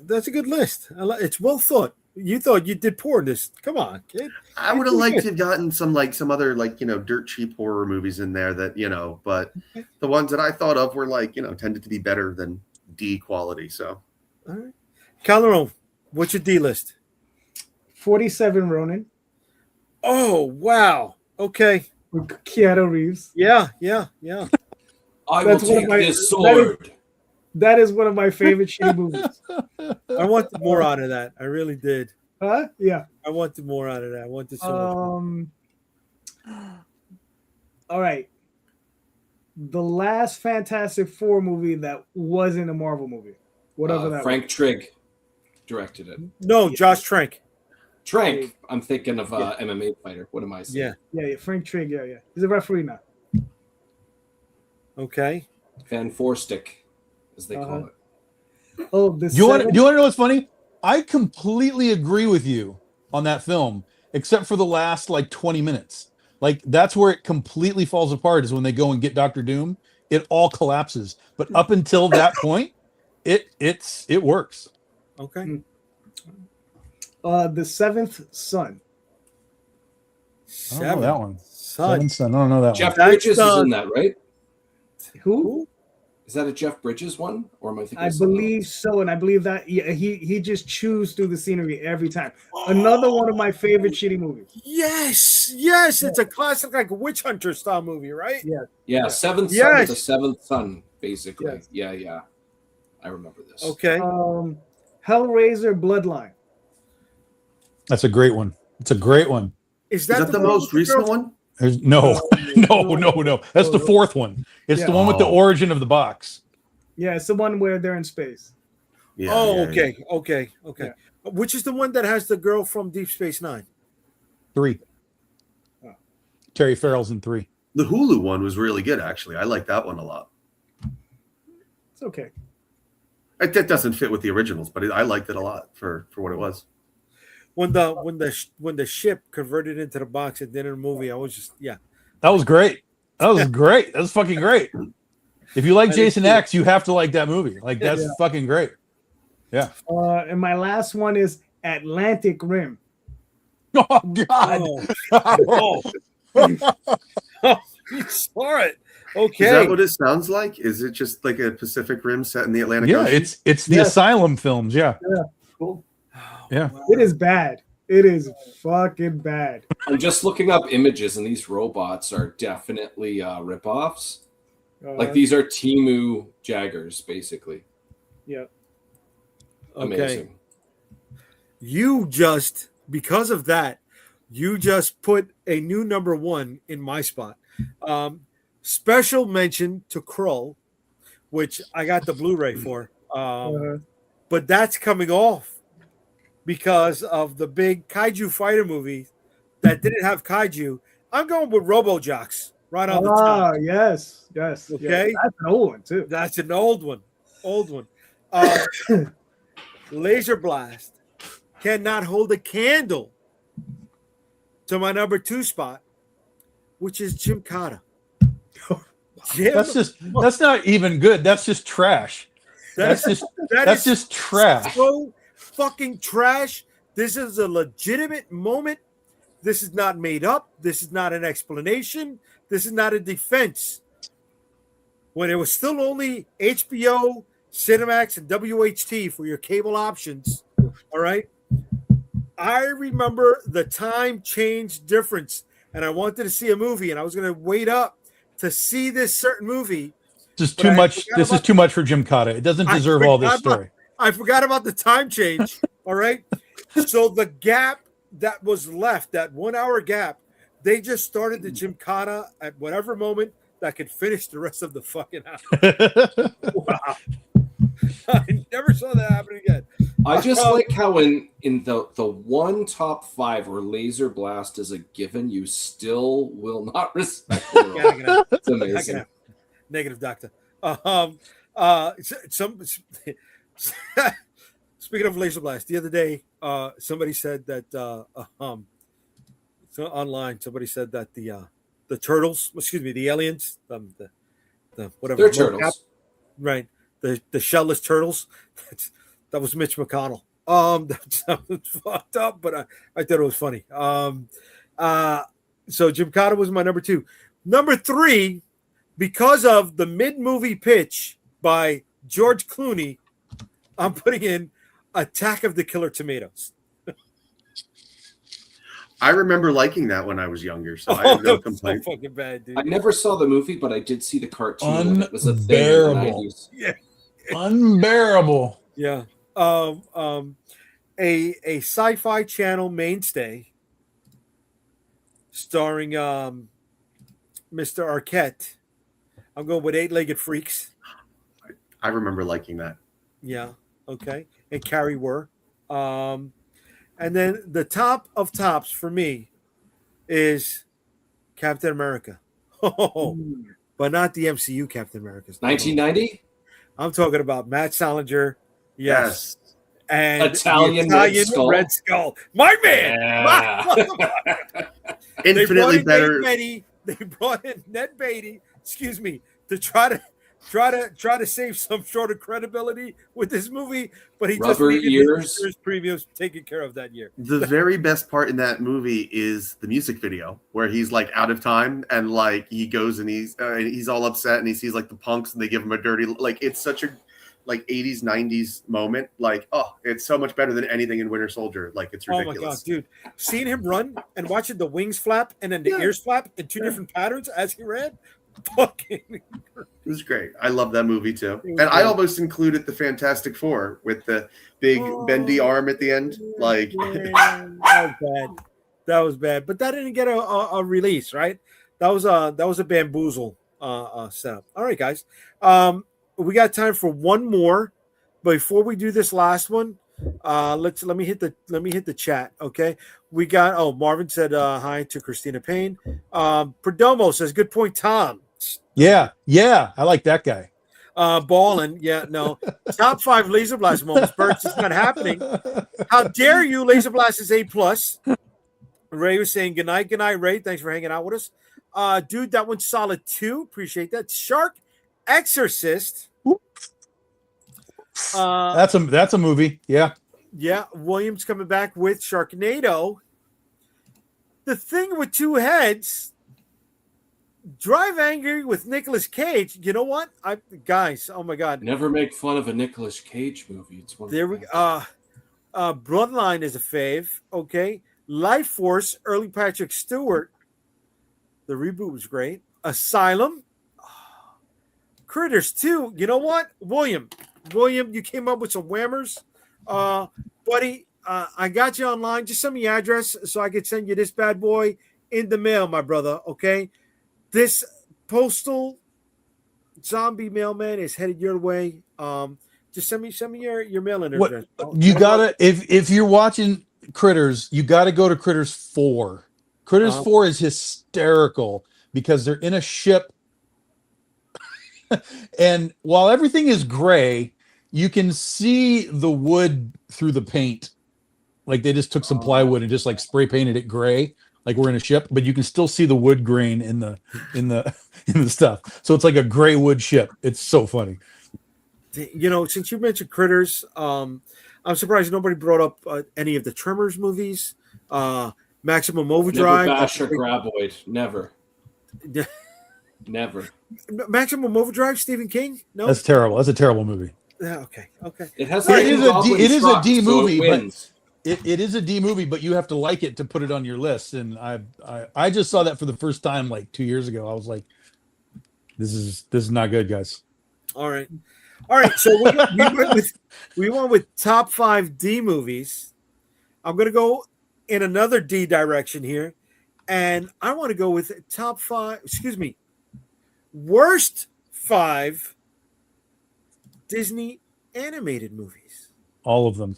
that's a good list. It's well thought. You thought you did poor in this. Come on, kid. I would have liked to have gotten some other dirt cheap horror movies in there that, but the ones that I thought of were tended to be better than D quality. So, all right. Calderon, what's your D list? 47 Ronin. Oh, wow. Okay. With Keanu Reeves. Yeah. I will take this sword. That is one of my favorite shitty movies. I wanted more out of that. I really did. Huh? Yeah. I wanted more out of that. I wanted so much more. All right. The last Fantastic Four movie that wasn't a Marvel movie. Whatever that Frank Trigg directed it. No, Josh Trank. Trank. I'm thinking of MMA fighter. What am I saying? Yeah. Frank Trigg. Yeah. He's a referee now. Okay. Van Forstick, as they call it. Oh, do you want to know what's funny? I completely agree with you on that film, except for the last 20 minutes. That's where it completely falls apart, is when they go and get Dr. Doom. It all collapses. But up until that point, it works. Okay. The Seventh Son. I don't know that one. Son. I don't know that Jeff one. Bridges is in that, right? Who? Is that a Jeff Bridges one, or am I thinking? I believe so, and I believe that he just chews through the scenery every time. Another one of my favorite shitty movies. Yes, it's a classic Witch Hunter style movie, right? Yeah. Seventh Son, the Seventh Son, basically. Yes. Yeah. I remember this. Okay. Hellraiser Bloodline. That's a great one. It's a great one. Is that the most recent one? No. That's the fourth one. It's the one with the origin of the box. Yeah, it's the one where they're in space. Yeah. Okay. Yeah. Which is the one that has the girl from Deep Space Nine? 3. Oh. Terry Farrell's in 3. The Hulu one was really good, actually. I like that one a lot. It's okay. That doesn't fit with the originals, but I liked it a lot for what it was. When the ship converted into the box at the end of the movie, I was just That was great. That was great. That was fucking great. If you like That is Jason cool. X, you have to like that movie. Like that's fucking great. Yeah. And my last one is Atlantic Rim. Oh God. Oh. You saw it. Okay. Is that what it sounds like? Is it just like a Pacific Rim set in the Atlantic Yeah, Ocean? it's the Yes. Asylum films. Yeah. Cool. Yeah. It is bad. It is fucking bad. I'm just looking up images, and these robots are definitely ripoffs. Like these are Temu Jaggers, basically. Yeah. Amazing. You just, because of that, you just put a new number one in my spot. Special mention to Krull, which I got the Blu-ray for. But that's coming off because of the big kaiju fighter movie that didn't have kaiju. I'm going with RoboJocks right on the top. Yes. Okay. Yeah, that's an old one too. That's an old one. Laser Blast cannot hold a candle to my number two spot, which is Jim Cotta. That's not even good. That's just trash. That's just trash. So fucking trash. This is a legitimate moment. This is not made up. This is not an explanation. This is not a defense. When it was still only HBO, Cinemax, and WHT for your cable options, all right? I remember the time change difference, and I wanted to see a movie, and I was going to wait up to see this certain movie. This is too much. This is too much for Jim Cotta. It doesn't deserve all this story. I forgot about the time change. All right. So the gap that was left, that 1 hour gap, they just started the Jim Cotta at whatever moment that could finish the rest of the fucking hour. Wow. I never saw that happen again. I just like how in the one top five where Laser Blast is a given, you still will not respect it. It's amazing. Negative, doctor. Speaking of Laser Blast, the other day, somebody said that so online, somebody said that the turtles, the aliens, the whatever, they're turtles, right? The shellless turtles. That was Mitch McConnell. That sounds fucked up, but I thought it was funny. So Jim Cotta was my number two. Number three, because of the mid-movie pitch by George Clooney, I'm putting in Attack of the Killer Tomatoes. I remember liking that when I was younger, so I have no complaint. So fucking bad, dude. I never saw the movie, but I did see the cartoon. Unbearable. It was a thing in the 90s. Yeah. Unbearable. Yeah. A Sci-Fi Channel mainstay starring Mr. Arquette. I'm going with Eight-Legged Freaks. I remember liking that. Yeah. Okay. And Carrie Were. And then the top of tops for me is Captain America. Oh, but not the MCU Captain America. 1990? I'm talking about Matt Salinger. Yes. And Italian Red Skull. My man. Yeah. Infinitely better. They brought in Ned Beatty, to try to save some sort of credibility with this movie, but he Rubber just ears. his previews taken care of that year. The very best part in that movie is the music video where he's like out of time and like he goes and he's all upset and he sees like the punks and they give him a dirty, like it's such a like 80s 90s moment. Like, oh, it's so much better than anything in Winter Soldier. Like it's ridiculous. Oh my god, dude. Seeing him run and watching the wings flap and then the ears flap in two different patterns as he ran. Fucking it was great. I love that movie too. And I almost included the Fantastic Four with the big bendy arm at the end. Like that was bad. That was bad. But that didn't get a release, right? That was a bamboozle setup. All right, guys. We got time for one more. Before we do this last one, let me hit the chat. Okay. We got Marvin said hi to Christina Payne. Perdomo says good point, Tom. Yeah, I like that guy. Ballin, no. Top 5 Laser Blast moments. Birds, it's not happening. How dare you? Laser Blast is A+. Ray was saying good night, Ray. Thanks for hanging out with us. Dude, that one's solid too. Appreciate that. Shark Exorcist. That's a movie. Yeah. Yeah, Williams coming back with Sharknado. The Thing with Two Heads. Drive Angry with Nicolas Cage. You know what? Guys, oh my God. Never make fun of a Nicolas Cage movie. It's one. There we go. Bloodline is a fave. Okay. Life Force, early Patrick Stewart. The reboot was great. Asylum. Critters 2. You know what? William, you came up with some whammers. Buddy, I got you online. Just send me your address so I could send you this bad boy in the mail, my brother. Okay. This postal zombie mailman is headed your way. Just send me your mailing address. You gotta if you're watching Critters, you gotta go to Critters 4. Critters 4 is hysterical because they're in a ship, and while everything is gray, you can see the wood through the paint. Like they just took some plywood and just like spray painted it gray, like we're in a ship, but you can still see the wood grain in the stuff. So it's like a gray wood ship. It's so funny. You know, since you mentioned Critters, I'm surprised nobody brought up any of the Tremors movies. Maximum Overdrive. Never bash a graboid. Never. Never. Maximum Overdrive, Stephen King? No? That's terrible. That's a terrible movie. Yeah, okay. It has. It is a D movie, so but it is a D movie, but you have to like it to put it on your list. And I just saw that for the first time like 2 years ago. I was like, this is not good, guys. All right. So we went with top 5 D movies. I'm going to go in another D direction here, and I want to go with worst 5 Disney animated movies. All of them.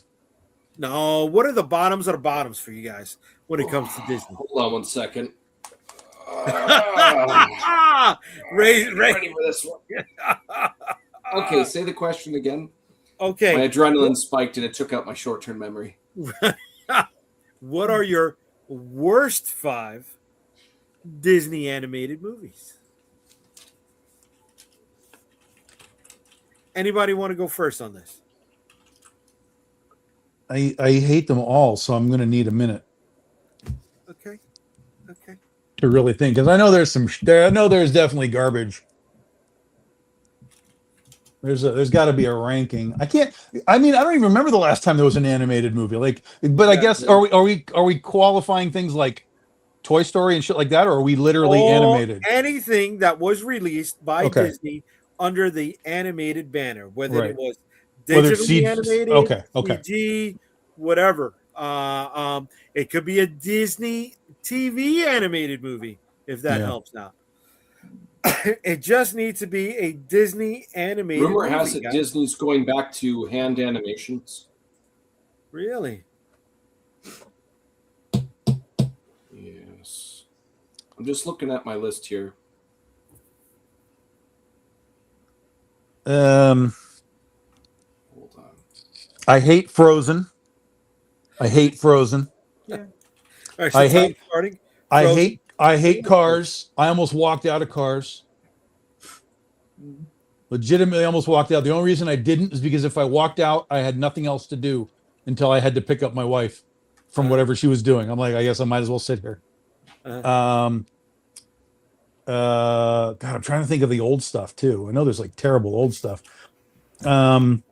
No, what are the bottoms of the bottoms for you guys when it comes to Disney? Hold on one second. Ready for this one. Okay, say the question again. Okay. My adrenaline spiked and it took out my short-term memory. What are your worst 5 Disney animated movies? Anybody want to go first on this? I hate them all, so I'm going to need a minute Okay. to really think, because I know there's there's definitely garbage. There's got to be a ranking. I don't even remember the last time there was an animated movie. I guess are we qualifying things like Toy Story and shit like that, or are we literally animated? Anything that was released by Disney under the animated banner, whether it was digitally animated, CG, whatever. It could be a Disney TV animated movie, if that helps out. It just needs to be a Disney animated Rumor movie, has it guys. Disney's going back to hand animations. Really? Yes. I'm just looking at my list here. Hold on. I hate Frozen. Yeah. All right, so I hate Cars. I almost walked out of Cars. Legitimately almost walked out. The only reason I didn't is because if I walked out, I had nothing else to do until I had to pick up my wife from whatever she was doing. I'm like, I guess I might as well sit here. God, I'm trying to think of the old stuff too. I know there's like terrible old stuff. The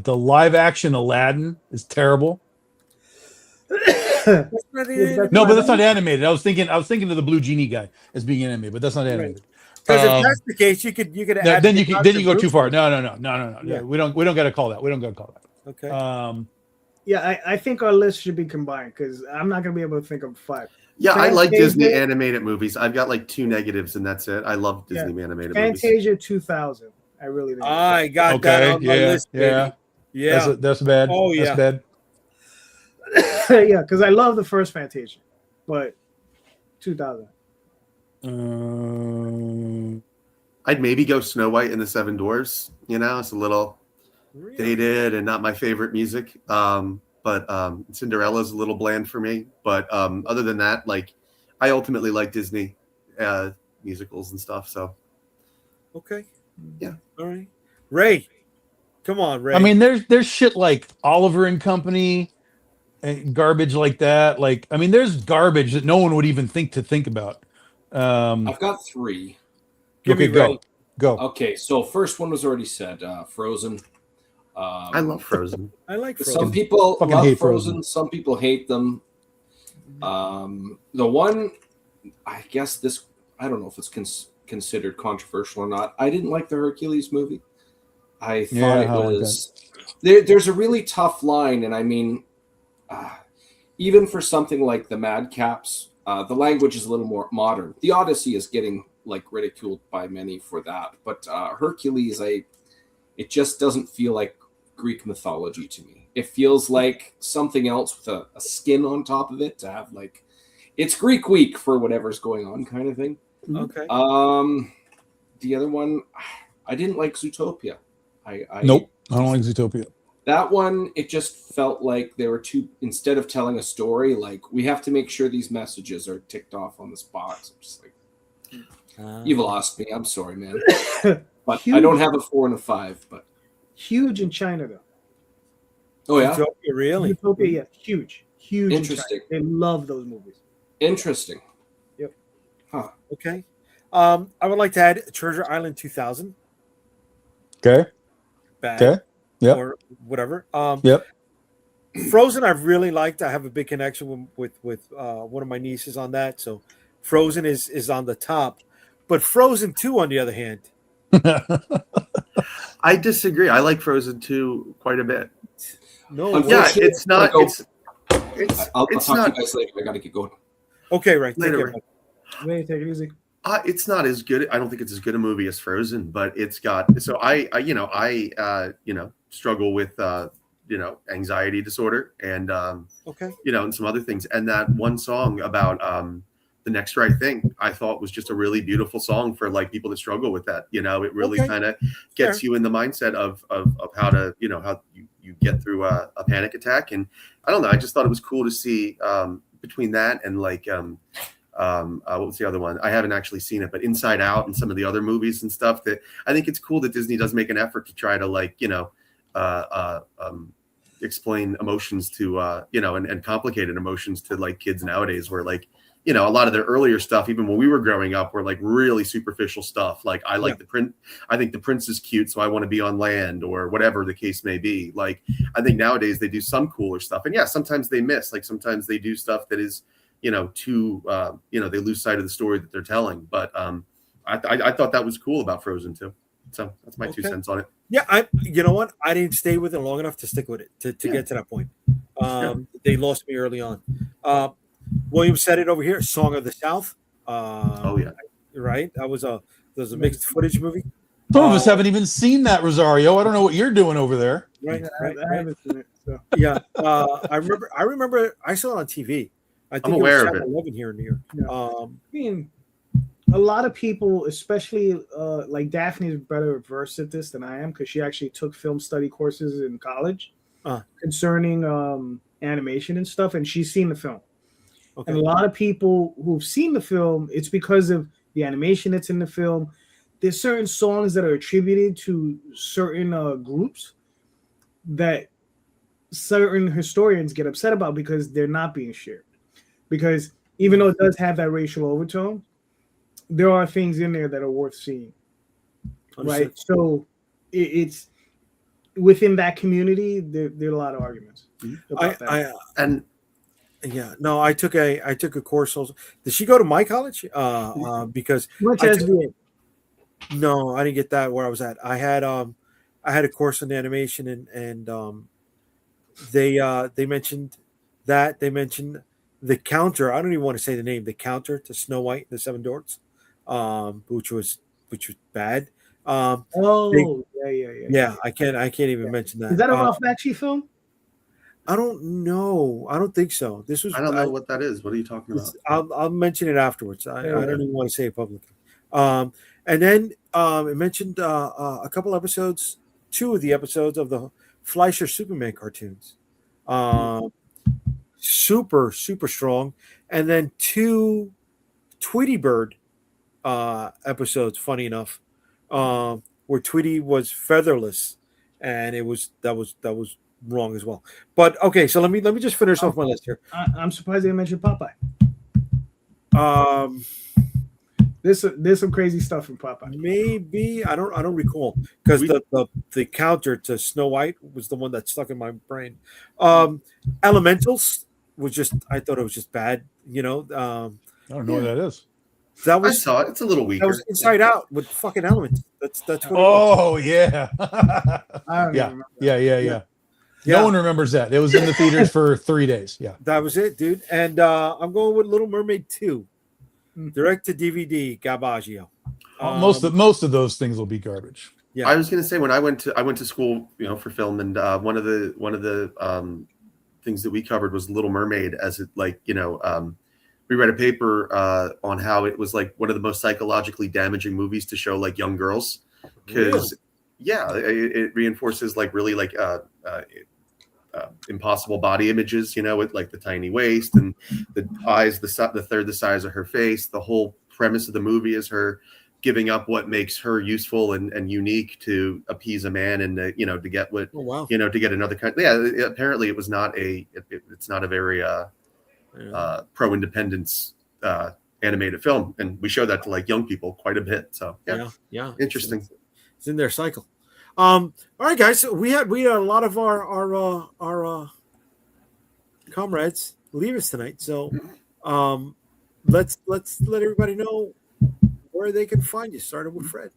live action Aladdin is terrible. No, but that's not animated. I was thinking of the Blue Genie guy as being animated, but that's not animated. Because if that's the case, you could add then you go too far. No. Yeah. We don't got to call that. We don't got to call that. Okay. Yeah, I think our list should be combined because I'm not going to be able to think of 5. Yeah, I like Disney animated movies. I've got like 2 negatives, and that's it. I love Disney animated movies. Fantasia 2000. I really think. I got that on my list. Baby. Yeah. That's bad. Oh, yeah. That's bad. Yeah, because I love the first Fantasia, but 2000. I'd maybe go Snow White and the Seven Dwarfs. You know, it's a little Really? dated and not my favorite music. But Cinderella's a little bland for me. But other than that, like I ultimately like Disney musicals and stuff. So Okay. Yeah. All right. Ray. Come on, Ray. I mean, there's shit like Oliver and Company and garbage like that. Like, I mean, there's garbage that no one would even think about. I've got 3. Give me Ray. Go. Okay, so first one was already said, Frozen. I love Frozen. I like Frozen. Some people Fucking love hate Frozen. Frozen. Some people hate them. The one, I guess this, I don't know if it's considered controversial or not. I didn't like the Hercules movie. I thought it was there's a really tough line, and I mean, even for something like the Madcaps, the language is a little more modern. The Odyssey is getting like ridiculed by many for that, but Hercules, it just doesn't feel like Greek mythology to me. It feels like something else with a skin on top of it to have like it's Greek week for whatever's going on kind of thing. Okay. The other one, I didn't like Zootopia. Nope, I don't like Zootopia. That one, it just felt like they were instead of telling a story, like we have to make sure these messages are ticked off on this box. I'm just like, you've lost me. I'm sorry, man. But Huge. I don't have a 4 and a 5, but Huge in China though. oh yeah, Zootopia, really? Utopia, yeah, huge. Interesting. In China. They love those movies. interesting. Okay. I would like to add Treasure Island 2000. Okay. Bad. Okay. Yep. Or whatever. Yep. Frozen, I've really liked. I have a big connection with one of my nieces on that. So Frozen is on the top. But Frozen 2, on the other hand. I disagree. I like Frozen 2 quite a bit. No. Yeah, Unfortunately, it's not. I'll It's talk to not. you guys later. I got to get going. Okay, right. Later, Take Ray. care. Ray, take it easy. It's not as good. I don't think it's as good a movie as Frozen, but it's got. So I struggle with anxiety disorder and Okay. and some other things. And that one song about the next right thing, I thought was just a really beautiful song for like people that struggle with that. It really Okay. kind of gets Fair. you in the mindset of how to how you get through a panic attack. And I don't know. I just thought it was cool to see between that and like what was the other one? I haven't actually seen it, but Inside Out and some of the other movies and stuff, that I think it's cool that Disney does make an effort to try to like explain emotions to and complicated emotions to like kids nowadays, where like a lot of their earlier stuff, even when we were growing up, were like really superficial stuff. Like I like I think the prince is cute, so I want to be on land, or whatever the case may be. Like I think nowadays they do some cooler stuff, and yeah, sometimes they miss. Like sometimes they do stuff that is too they lose sight of the story that they're telling. But I thought that was cool about Frozen too. So that's my 2 cents on it. Yeah, you know what? I didn't stay with it long enough to stick with it to get to that point. They lost me early on. William said it over here. Song of the South. Oh yeah, right. That was a mixed footage movie. Some of us haven't even seen that, Rosario. I don't know what you're doing over there. Right. I haven't seen it. So. Yeah. I remember. I saw it on TV. I think I'm aware it of was it. 11 here in New York. Yeah. I mean, a lot of people, especially like Daphne, is better versed at this than I am because she actually took film study courses in college concerning animation and stuff, and she's seen the film. Okay. And a lot of people who've seen the film, it's because of the animation that's in the film. There's certain songs that are attributed to certain groups that certain historians get upset about because they're not being shared. Because even though it does have that racial overtone, there are things in there that are worth seeing. Understood. Right? So it's within that community, there are a lot of arguments about that. I took a course also. Did she go to my college? Because no, I didn't get that where I was at. I had a course in animation and they mentioned that. They mentioned the counter. I don't even want to say the name. The counter to Snow White and the Seven Dwarfs, which was bad. Yeah. I can't even mention that. Is that a Ralph Bakshi film? I don't know. I don't think so. This was. I don't know what that is. What are you talking about? I'll mention it afterwards. I don't even want to say it publicly. And then it mentioned a couple episodes 2 of the episodes of the Fleischer Superman cartoons. Super strong. And then 2 Tweety Bird episodes, funny enough, where Tweety was featherless, and that was wrong as well. But okay, so let me just finish off my list here. I'm surprised they mentioned Popeye. There's some crazy stuff in Popeye. Maybe I don't recall, because the counter to Snow White was the one that stuck in my brain. Elementals was just, I thought it was just bad. I don't know what that is. That I was saw it. It's a little weaker. that was Inside Out with fucking elements. That's what. Oh yeah. I don't Yeah. even remember. Yeah. Yeah. No one remembers that. It was in the theaters for 3 days. Yeah. That was it, dude. And I'm going with Little Mermaid 2, direct to DVD, Garbaggio. Most of those things will be garbage. Yeah. I was going to say, when I went to school, for film, and one of the things that we covered was Little Mermaid, as it we read a paper on how it was like one of the most psychologically damaging movies to show like young girls, because it reinforces like really like impossible body images, with like the tiny waist and the eyes, the third the size of her face. The whole premise of the movie is her giving up what makes her useful and unique to appease a man, and to get what to get another kind. Yeah, apparently it was not it's not a very pro independence animated film, and we show that to like young people quite a bit. So yeah, interesting. It's in their cycle. All right, guys. So we had a lot of our comrades leave us tonight. So let's let everybody know where they can find you. Starting with Fred.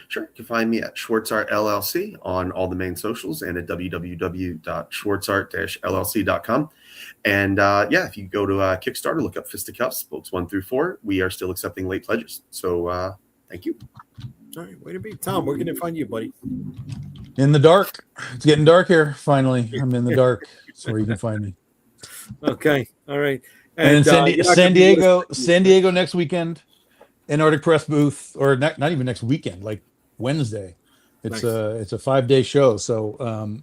Sure. You can find me at Schwartzart LLC on all the main socials, and at www.schwartzart-llc.com. And if you go to Kickstarter, look up Fisticuffs, books 1 through 4. We are still accepting late pledges. So thank you. All right, way to be. Tom, where can I find you, buddy? In the dark. It's getting dark here. Finally, I'm in the dark. That's where you can find me. Okay. All right. And San Diego next weekend. Antarctic Press booth, or not even next weekend, like Wednesday. It's nice. a 5-day show. So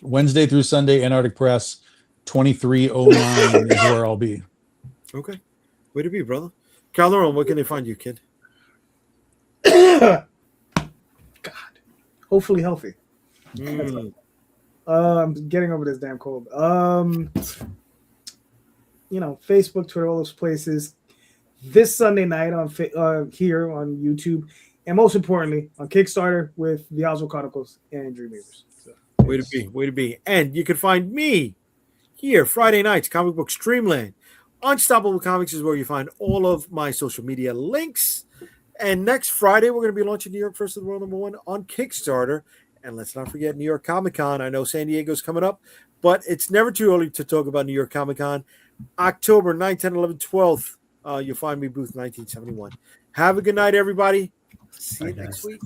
Wednesday through Sunday, Antarctic Press, 2309 is where I'll be. Okay. Way to be, brother. Calderon, where can they find you, kid? God. Hopefully healthy. I'm getting over this damn cold. Facebook, Twitter, all those places. This Sunday night on here on YouTube, and most importantly on Kickstarter with the Oswald Chronicles and Dreamweavers. So, way to be. And you can find me here Friday nights, Comic Book Streamland. Unstoppable Comics is where you find all of my social media links. And next Friday, we're going to be launching New York First of the World #1 on Kickstarter. And let's not forget New York Comic Con. I know San Diego's coming up, but it's never too early to talk about New York Comic Con. October 9th, 10th, 11th, 12th. You'll find me booth 1971. Have a good night, everybody. See you next week.